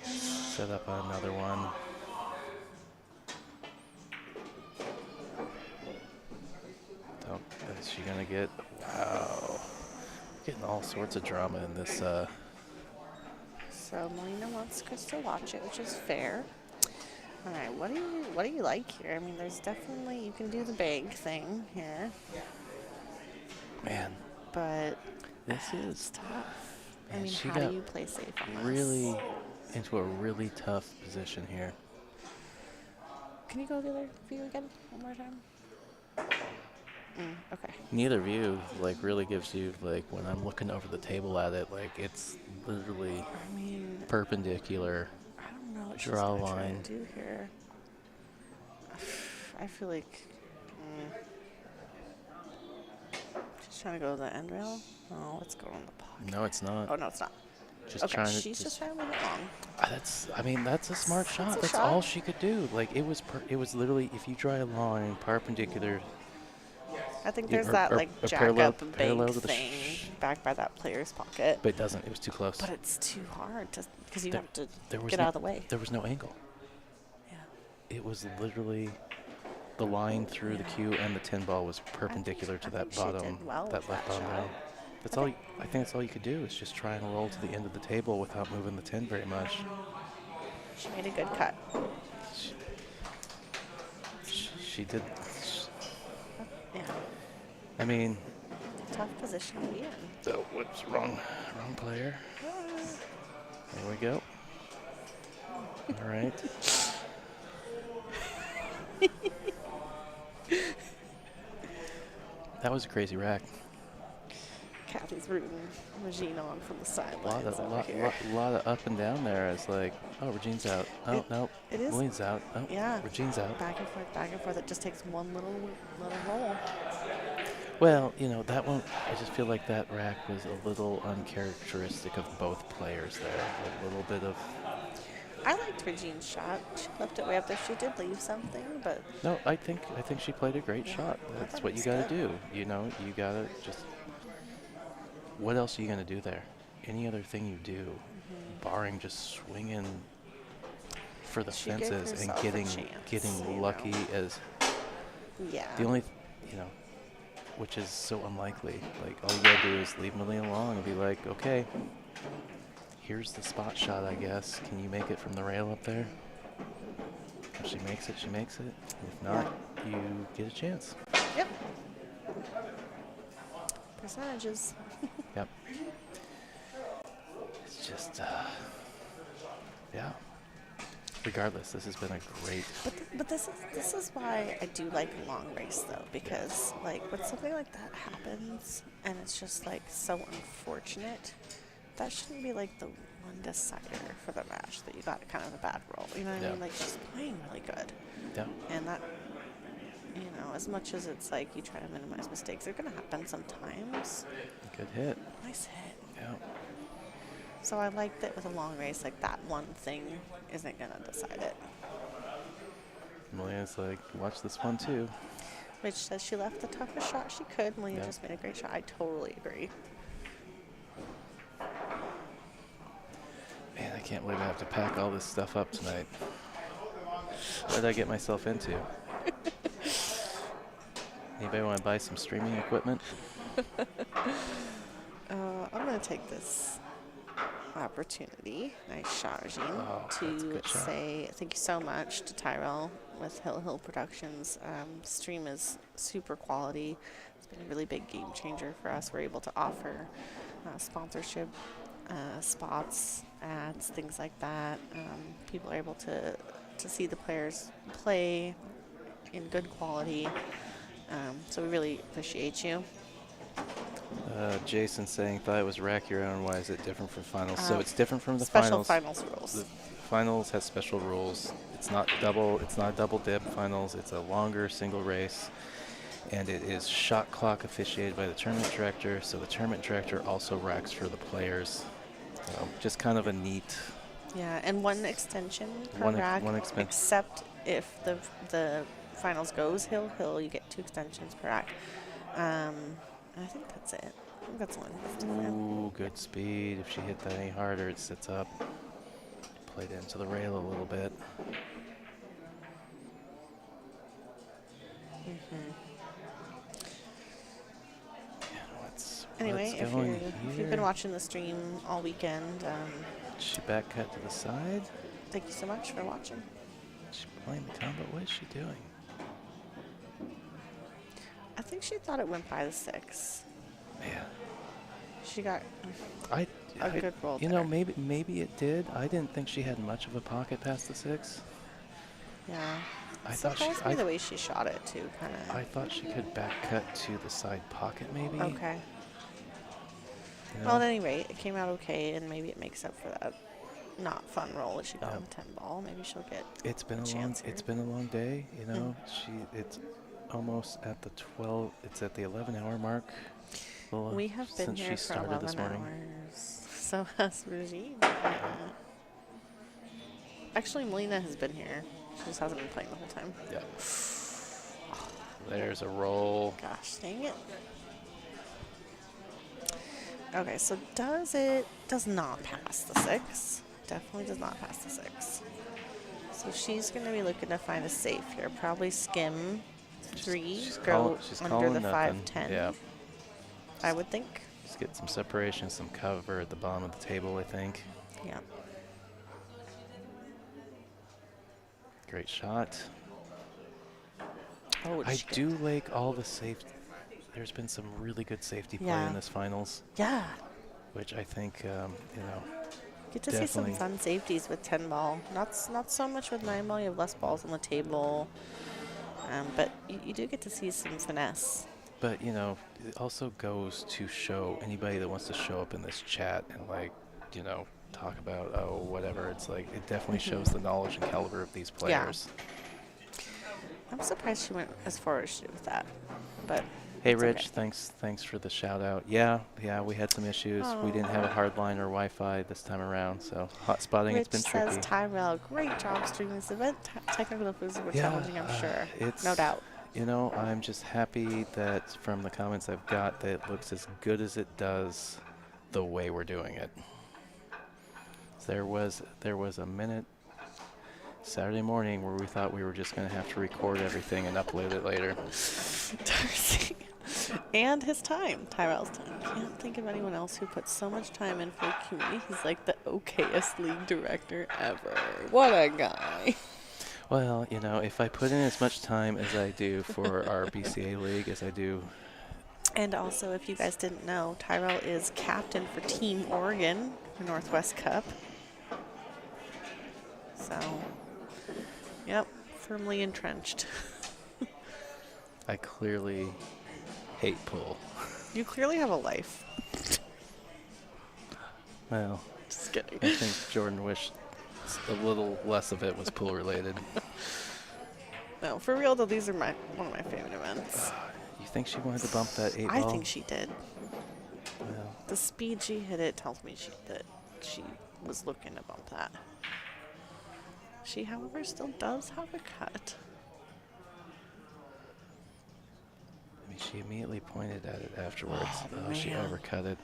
Set up another one. Don't Is she gonna get? Wow, getting all sorts of drama in this. So Molina wants Chris to watch it, which is fair. All right, what do you like here? I mean, there's definitely you can do the big thing here, Man, but this it's is tough. I man, mean, she how do got you play safe on this? really into a really tough position here. Can you go the other view again one more time? Okay. Neither view like really gives you like when I'm looking over the table at it, like it's literally I mean, perpendicular. I don't know what she's Draw gonna try line. to do here. I feel like she's trying to go to the end rail. Oh, let's go in the pocket. No, it's not. Oh no, it's not. Just Okay, trying to. she's just trying to move it long. That's a smart That's shot. a That's shot. all she could do. Like it was literally if you draw a line perpendicular. I think Yeah, there's or- that or- like or jack parallel- up parallel bank to the thing back by that player's pocket. But it doesn't. It was too close. But it's too hard to because you There- have to there was get no- out of the way. There was no angle. Yeah. It was literally the line through the Yeah. cue and the 10 ball was perpendicular to I that think she bottom, did well that with left that bottom shot. rail. That's all. I think that's all you could do is just try and roll to the end of the table without moving the 10 very much. She made a good cut. She did. Yeah. I mean, Tough position to be in. oh, whoops, wrong player. There we go. All right. That was a crazy rack. Kathy's rooting Regine on from the sidelines over Lot here. of up and down there. It's like, oh, Regine's out. Oh, no. it is- Molina's out. Oh, Yeah. Regine's out. Back and forth, back and forth. It just takes one little roll. Well, that one, I just feel like that rack was a little uncharacteristic of both players there. A little bit of, I liked Regine's shot. She left it way up there. She did leave something, but no, I think she played a great Yeah, shot. I That's thought what it you was got to good. do. You got to just, what else are you going to do there? Any other thing you do, barring just swinging for the She gave fences and herself a getting chance, you know. lucky as yeah. the only, which is so unlikely. Like all you gotta do is leave Molina alone and be like, okay, here's the spot shot, I guess. Can you make it from the rail up there? If she makes it, she makes it. If not, you get a chance. Yep. Percentages. Yep. It's just, yeah. Regardless, this has been a great. But this is why I do like a long race though, because like when something like that happens and it's just like so unfortunate, that shouldn't be like the one decider for the match that you got kind of a bad roll. You know what I Yeah. mean? Like she's playing really good, Yeah. and that as much as it's like you try to minimize mistakes, they're gonna happen sometimes. Good hit. Nice hit. Yeah. So I like that with a long race, like that one thing isn't gonna decide it. Molina's like, watch this one too. Which says she left the toughest shot she could. Molina Yeah. just made a great shot. I totally agree. Man, I can't believe I have to pack all this stuff up tonight. What did I get myself into? Anybody want to buy some streaming equipment? I'm gonna take this opportunity, nice shot, Regine, Oh, that's a to good shot. say thank you so much to Tyrell with Hill Productions. Stream is super quality. It's been a really big game changer for us. We're able to offer sponsorship spots, ads, things like that. People are able to see the players play in good quality. So we really appreciate you. Jason saying thought it was rack your own. Why is it different from finals? So it's different from the Special finals. rules. The finals has special rules. It's not a double dip finals. It's a longer single race, and it is shot clock officiated by the tournament director. So the tournament director also racks for the players. Just kind of a neat. Yeah, and one extension per One rack, expen- except if the finals goes hill, you get 2 extensions per rack. I think that's it. I think that's the only thing that's different. Ooh, good speed. If she hit that any harder, it sits up. Played into the rail a little bit. Anyway, let's if go in you've here. been watching the stream all weekend, She back cut to the side. thank you so much for watching. She's playing the combo. What is she doing? I think she thought it went by the 6. Man, She got I a good roll you there. know, maybe it did. I didn't think she had much of a pocket past the 6. Yeah. I thought she. Surprised me the way she shot it too, kind of. I thought she could back cut to the side pocket, maybe. Okay. You Well, know? at any rate, it came out okay, and maybe it makes up for that not fun roll that she got Yeah. on 10 ball. Maybe she'll get. It's been a long. chance here. It's been a long day. You know, Mm. it's almost at the 12. It's at the 11-hour mark. Well, We have been since here she for started 11 this morning. hours. So has Regine. Actually, Molina has been here. She just hasn't been playing the whole time. Yeah. There's a roll. Gosh, dang it. Okay, so does not pass the 6. Definitely does not pass the 6. So she's going to be looking to find a safe here. Probably skim 3, She's go she's under calling the nothing. 5-10. Yeah. I would think. Just get some separation, some cover at the bottom of the table, I think. Yeah. Great shot. Oh, I she do like all the safety. There's been some really good safety play Yeah. in this finals, Yeah. which I think, you know, Get to see some Definitely. fun safeties with 10 ball. Not so much with 9 ball. You have less balls on the table. But you do get to see some finesse. but, you know, it also goes to show anybody that wants to show up in this chat and, like, you know, talk about, oh, whatever. It's like, it definitely shows the knowledge and caliber of these players. I'm surprised she went as far as she did with that. But Hey, it's Rich, okay. thanks for the shout out. Yeah, we had some issues. We didn't have a Aw. hard line or Wi-Fi this time around, so hotspotting, it's Rich been says, tricky. Tyrell, great job streaming this event. Technical difficulties were Yeah, challenging, I'm sure. it's No doubt. You know, I'm just happy that from the comments I've got that it looks as good as it does the way we're doing it. There was a minute Saturday morning where we thought we were just going to have to record everything and upload it later. Darcy. And his time, Tyrell's time. Can't think of anyone else who puts so much time in for the community. He's like the okayest league director ever. What a guy. Well, you know, if I put in as much time as I do for our BCA league as I do. And also, if you guys didn't know, Tyrell is captain for Team Oregon for Northwest Cup. So, yep, firmly entrenched. I clearly hate pool. You clearly have a life. Well, Just kidding. I think Jordan wished a little less of it was pool related. No, for real though, these are one of my favorite events. You think she wanted to bump that 8 I ball? think she did. Well, The speed she hit it tells me that she was looking to bump that. She, however, still does have a cut. I mean, she immediately pointed at it afterwards. Oh, She man. overcut it.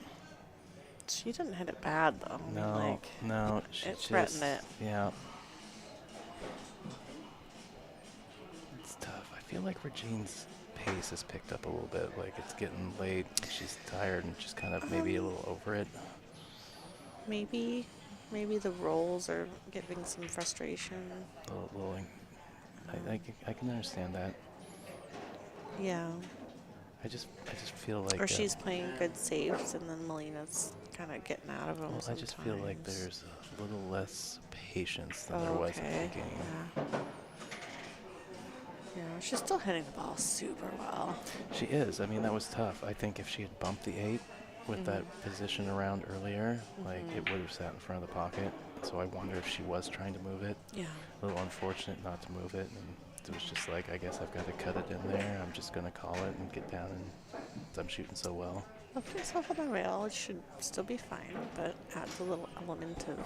She didn't hit it bad though. No, Like, no. She it threatened just- it. Yeah. It's tough. I feel like Regine's pace has picked up a little bit. Like it's getting late. She's tired and just kind of maybe a little over it. maybe the rolls are giving some frustration. I can understand that. Yeah. I just feel like. Or she's playing good saves and then Molina's kind of getting out of them. Well, I just feel like sometimes. there's a little less patience than there was at the Okay. beginning. Yeah. Yeah, she's still hitting the ball super well. She is. I mean, that was tough. I think if she had bumped the 8 with that position around earlier, like it would have sat in front of the pocket. So I wonder if she was trying to move it. Yeah. A little unfortunate not to move it. And it was just like, I guess I've got to cut it in there. I'm just going to call it and get down. And I'm shooting so well. Well, put yourself on the rail. It should still be fine, but adds a little element of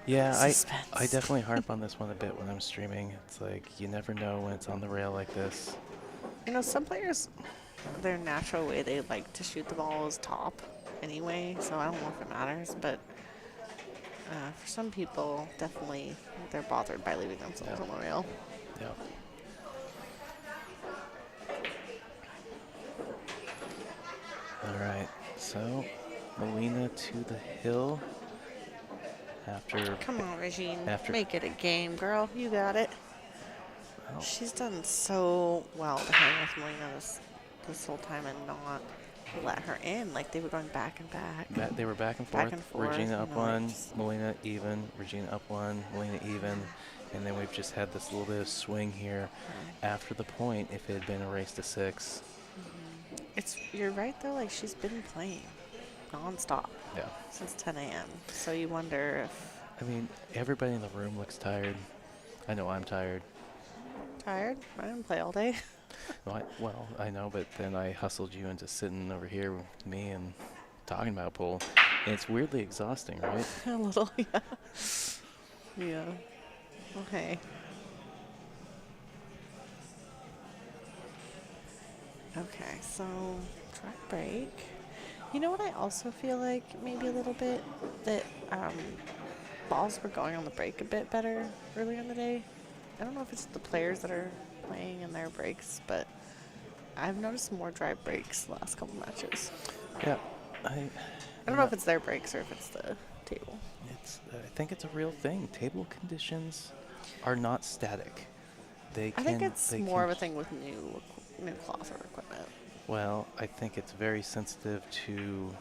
Yeah, suspense. I definitely harp on this one a bit when I'm streaming. It's like, you never know when it's on the rail like this. You know, some players, their natural way they like to shoot the ball is top anyway, so I don't know if it matters, but for some people, definitely they're bothered by leaving themselves on the rail. Yeah. So, Molina to the hill. Come on, Regine. after- Make it a game, girl. You got it. Well, She's done so well to hang with Molina this whole time and not let her in. Like, they were going back and back. they were back and Back forth. and forth, Regina up you know, one, just- Molina even. Regina up one, Molina even. And then we've just had this little bit of swing here after the point if it had been a race to 6. You're right, though. Like, she's been playing nonstop Yeah. since 10 a.m. So you wonder if... I mean, everybody in the room looks tired. I know I'm tired. Tired? I didn't play all day. Well, I know, but then I hustled you into sitting over here with me and talking about pool. And it's weirdly exhausting, right? A little, yeah. Yeah. Okay. Okay, so try break. You know what I also feel like maybe a little bit? That balls were going on the break a bit better earlier in the day. I don't know if it's the players that are playing in their breaks, but I've noticed more drive breaks the last couple matches. Yeah. I don't know if it's their breaks or if it's the table. I think it's a real thing. Table conditions are not static. I think it's more of a thing with new cloth or equipment. Well, I think it's very sensitive to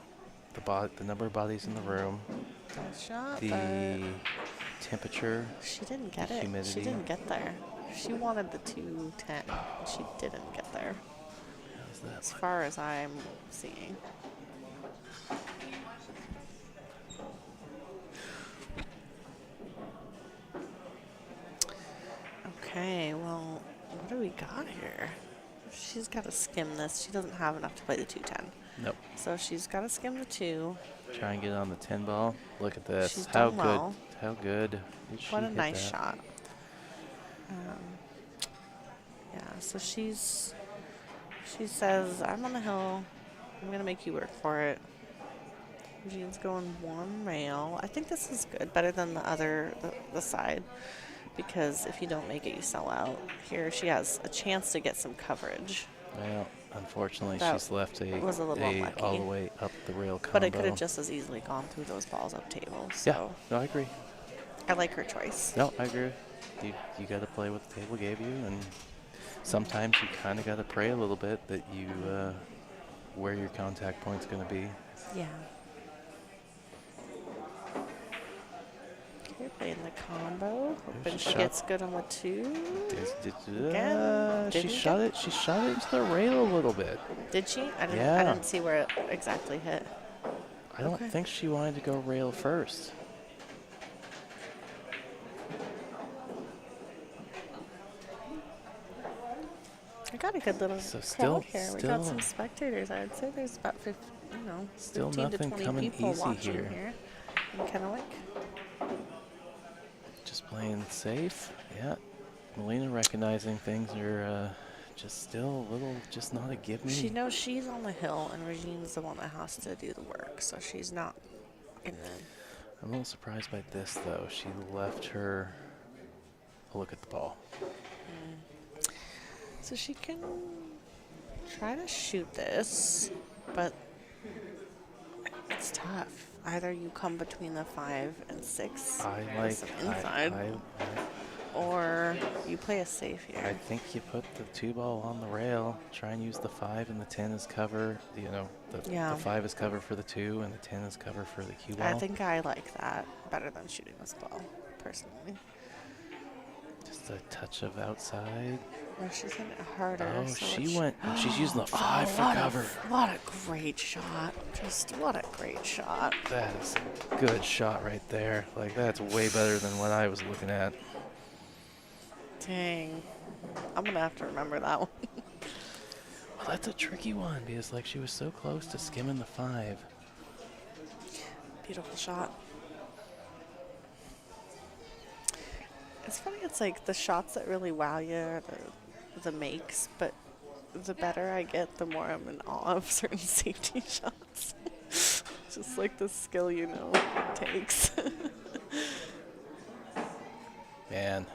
the number of bodies in the room, Nice shot, the but temperature. she didn't get the it. humidity. She didn't get there. She wanted the 210, and she didn't get there, How's that as one? far as I'm seeing. Okay, well, what do we got here? She's got to skim this. She doesn't have enough to play the 210. Nope. So she's got to skim the 2. Try and get on the 10 ball. Look at this. She's How done good? well. How good did she What a hit nice that? shot. Yeah, so she says, I'm on the hill. I'm going to make you work for it. Regine's going 1 rail. I think this is good, better than the side, because if you don't make it, you sell out. Here she has a chance to get some coverage. Well, unfortunately, That she's left was a little unlucky. all the way up the rail combo. But it could have just as easily gone through those balls up table. So Yeah, no, I agree. I like her choice. No, I agree. You got to play what the table gave you, and sometimes you kind of got to pray a little bit that you where your contact point's going to be. Yeah. Okay, playing the combo. Hoping There's a she shot. gets good on the 2. Again, She didn't shot get- it. She shot it into the rail a little bit. Did she? I Yeah. didn't see where it exactly hit. I don't Okay. think she wanted to go rail first. I got a good little So crowd here. We got still- some spectators. I'd say there's about 15, Still 15 to nothing 20 coming people easy watching here. here in Kennewick. Just playing safe. Yeah. Molina recognizing things are just still a little, just not a give me. She knows she's on the hill, and Regine's the one that has to do the work, so she's not in the... I'm a little surprised by this, though. She left her a look at the ball. So she can try to shoot this, but it's tough. Either you come between the 5 and 6 I with like some inside, or you play a safe I here. think you put the 2 ball on the rail, try and use the 5 and the 10 as cover. You know, Yeah. the 5 is cover for the 2 and the 10 is cover for the cue ball. I think I like that better than shooting this ball, personally. Just a touch of outside. Or she's hitting it harder. Oh, so she it's- went. She's using the 5 for cover. What a great shot. Just what a great shot. That is a good shot right there. Like, that's way better than what I was looking at. Dang. I'm going to have to remember that one. Well, that's a tricky one because, like, she was so close to skimming the 5. Beautiful shot. It's funny, it's like the shots that really wow you are the makes, but the better I get, the more I'm in awe of certain safety shots. Just like the skill it takes. Man,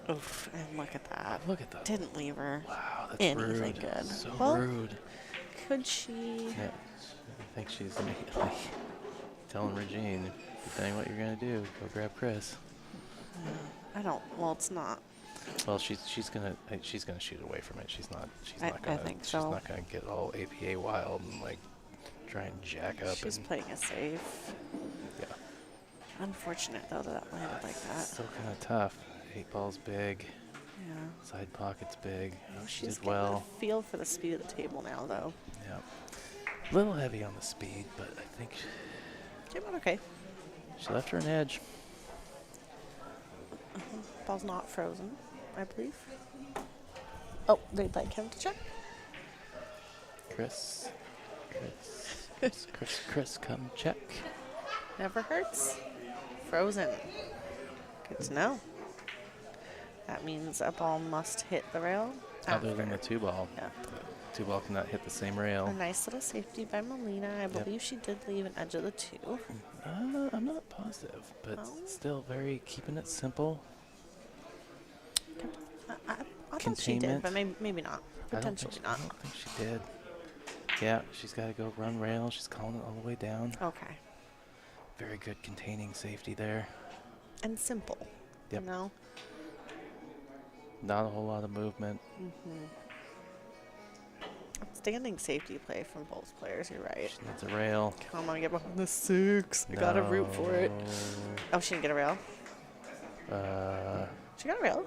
Oof, and look at that. look at that. Didn't leave her Wow, that's anything rude. good. So Well, rude. could she? Yeah, I think she's immediately telling Regine, depending what you're gonna do, go grab Chris. I don't. Well, it's not. Well, she's gonna shoot away from it. She's not I think she's so. not gonna get all APA wild and like try and jack up. She's playing it safe. Yeah. Unfortunate though that landed like that. Still kind of tough. 8-ball's big. Yeah. Side pocket's big. Oh, She she's did well. getting a feel for the speed of the table now, though. Yeah. A little heavy on the speed, but I think Came out okay. she left her an edge. Ball's not frozen, I believe. Oh, they'd like him to check. Chris, come check. Never hurts. Frozen. Good to know. That means a ball must hit the rail. Other than the after. 2-ball. Yeah. The 2-ball cannot hit the same rail. A nice little safety by Molina. I believe she did leave an edge of the 2. I'm not positive, but Oh. still very keeping it simple. I thought she did, but maybe not. Potentially I not. don't think she did. Yeah, she's got to go run rail. She's calling it all the way down. Okay. Very good containing safety there. And simple. Yep. You know? Not a whole lot of movement. Outstanding safety play from both players, you're right. She needs a rail. Come on, get behind the 6. I gotta root for it. Oh, she didn't get a rail? She got a rail?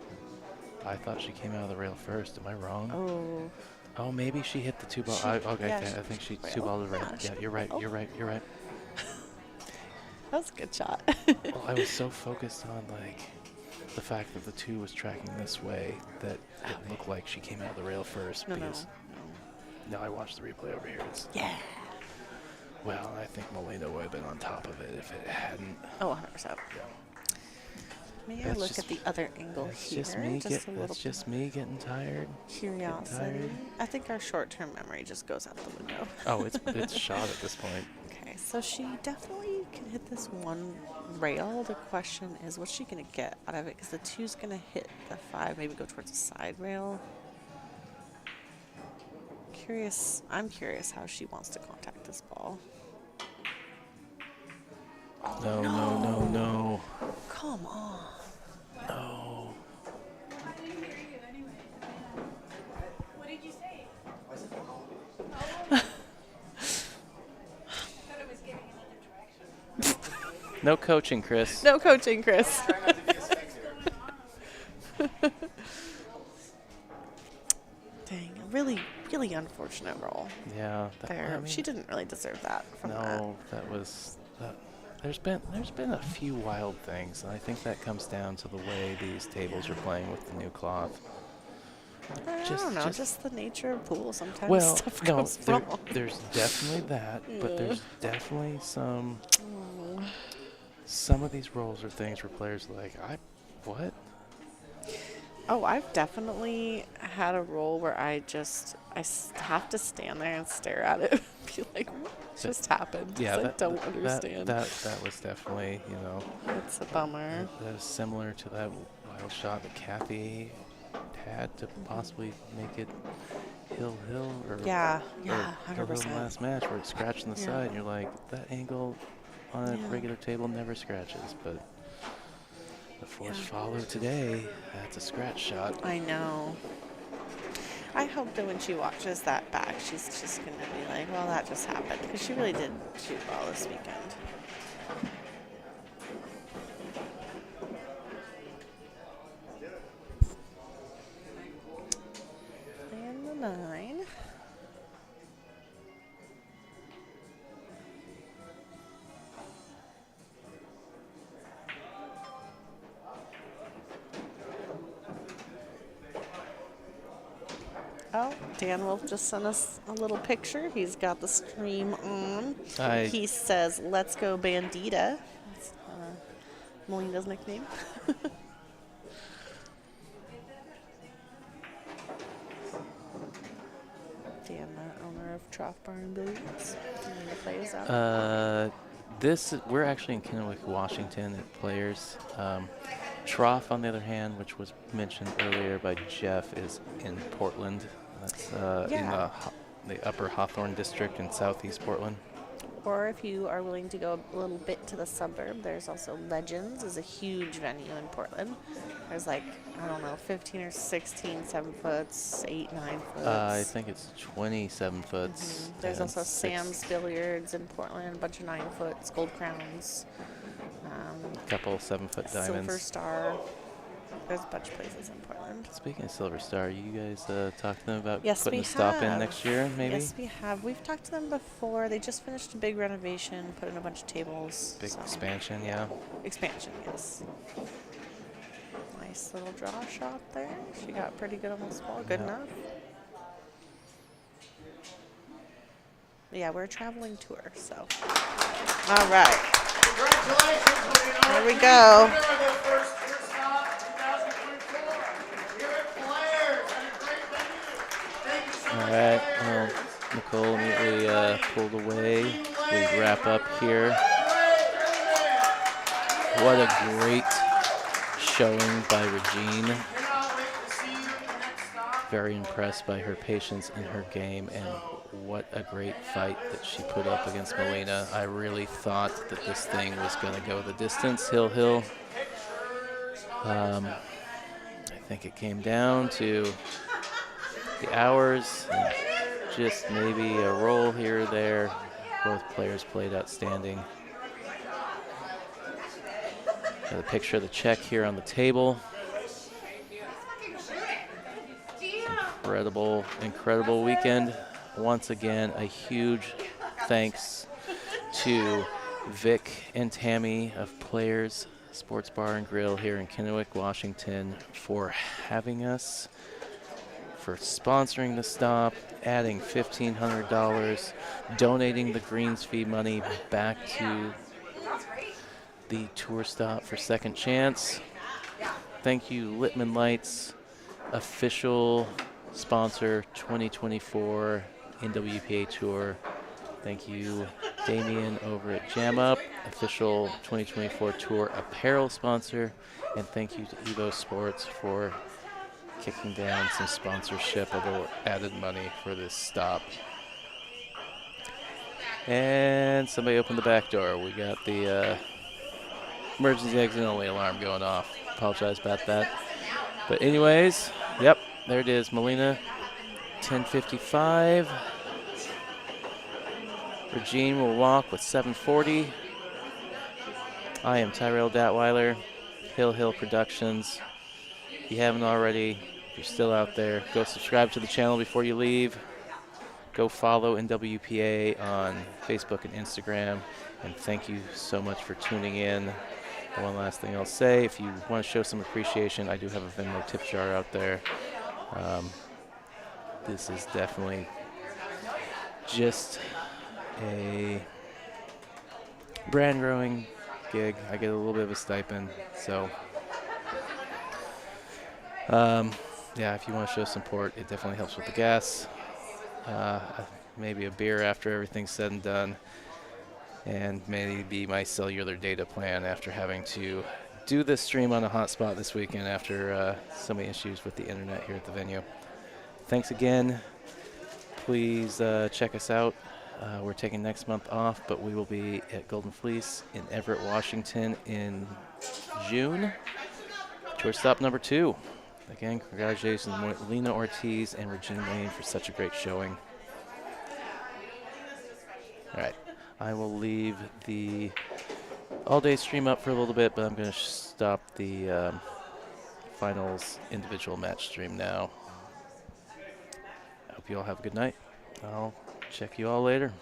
I thought she came out of the rail first. Am I wrong? Oh. Oh, maybe she hit the 2-ball. Okay, yeah, I think she rail? 2-balled the rail. Yeah, she Yeah, hit you're right. rail. You're right. You're right. That was a good shot. Well, I was so focused on like the fact that the 2 was tracking this way that it looked like she came out of the rail first. No. because now I watched the replay over here. It's, Yeah. well, I think Molina would have been on top of it if it hadn't. Oh, 100%. May I That's look just- at the other angle That's here? just me. Just a little That's just me getting tired. curiosity. tired. I think our short-term memory just goes out the window. Oh, it's shot at this point. Okay, so she definitely can hit this one rail. The question is, what's she going to get out of it? Because the 2's going to hit the 5, maybe go towards the side rail. I'm curious how she wants to contact this ball. Oh, No. Come on. No. What did you say? Thought it was giving another direction. No coaching, Chris. No coaching, Chris. Dang, a really, really unfortunate roll Yeah. there. I mean, She didn't really deserve that from that. No, that was. There's been a few wild things, and I think that comes down to the way these tables are playing with the new cloth. I don't know, just the nature of pool. Sometimes Well, stuff no, goes wrong. there's definitely that, but Yeah. there's definitely some. Oh. Some of these rolls are things where players are like, what? Oh, I've definitely had a roll where I have to stand there and stare at it and be like, what just happened? 'Cause Yeah, I don't understand. That was definitely, It's a bummer. that was similar to that wild shot that Kathy had to possibly make it hill or Yeah, or yeah, hill 100%. last match where it's scratching the Yeah. side, and you're like, that angle on a Yeah. regular table never scratches, but the force Yeah. follow today, that's a scratch shot. I know. I hope that when she watches that back, she's just going to be like, well, that just happened. Because she really did shoot well this weekend. And the 9. Oh, Dan Wolf just sent us a little picture. He's got the stream on. He says, let's go Bandita. That's Molina's nickname. Dan, the owner of Trough Barn Billiards. Molina plays out. We're actually in Kennewick, Washington at Players. Trough, on the other hand, which was mentioned earlier by Jeff, is in Portland. That's in Yeah. the the Upper Hawthorne District in Southeast Portland. Or if you are willing to go a little bit to the suburb, there's also Legends, is a huge venue in Portland. There's like, I don't know, 15 or 16 7-foots, 8, 9-foots. I think it's 27 foots. There's and also 6 Sam's Billiards in Portland, a bunch of 9-foots, Gold Crowns, couple 7-foot diamonds. Silver Star. There's a bunch of places in Portland. Speaking of Silver Star, you guys talked to them about Yes, putting we a stop in have. next year, maybe? Yes, we have. We've talked to them before. They just finished a big renovation, put in a bunch of tables. Big so- expansion, yeah. Expansion, yes. Nice little draw shot there. She got pretty good on this ball. Good Yeah. enough. Yeah, we're a traveling tour, so. All right. Congratulations, Molina. Here we go. Winner of the first Tour Stop 2024. Give it players and a great venue. Thank you so All much, right, players. well, Nicole immediately pulled away. We wrap up here. What a great showing by Regene. Cannot wait to see you at the next stop. Very impressed by her patience in her game, and what a great fight that she put up against Molina. I really thought that this thing was going to go the distance, hill. I think it came down to the hours, and just maybe a roll here or there. Both players played outstanding. Got a picture of the check here on the table. Incredible weekend. Once again, a huge thanks to Vic and Tammy of Players Sports Bar and Grill here in Kennewick, Washington, for having us, for sponsoring the stop, adding $1,500, donating the greens fee money back to the tour stop for Second Chance. Thank you, Littman Lights, official sponsor 2024 NWPA Tour. Thank you, Damien over at Jam Up, official 2024 Tour apparel sponsor. And thank you to Evo Sports for kicking down some sponsorship, a little added money for this stop. And somebody opened the back door. We got the emergency exit only alarm going off. Apologize about that. But anyways, yep, there it is. Molina, 10:55. Regine will walk with 7:40. I am Tyrell Datweiler, Hill Productions. If you haven't already, if you're still out there, go subscribe to the channel before you leave. Go follow NWPA on Facebook and Instagram. And thank you so much for tuning in. One last thing I'll say, if you want to show some appreciation, I do have a Venmo tip jar out there. This is definitely just a brand growing gig. I get a little bit of a stipend, so yeah, if you want to show support, it definitely helps with the gas. Maybe a beer after everything's said and done, and maybe my cellular data plan after having to do this stream on a hotspot this weekend after so many issues with the internet here at the venue. Thanks again. Please check us out. We're taking next month off, but we will be at Golden Fleece in Everett, Washington in June. Tour stop number 2. Again, congratulations to Molina, Ortíz, and Regene Lane for such a great showing. All right, I will leave the all-day stream up for a little bit, but I'm going to stop the finals individual match stream now. I hope you all have a good night. I'll check you all later.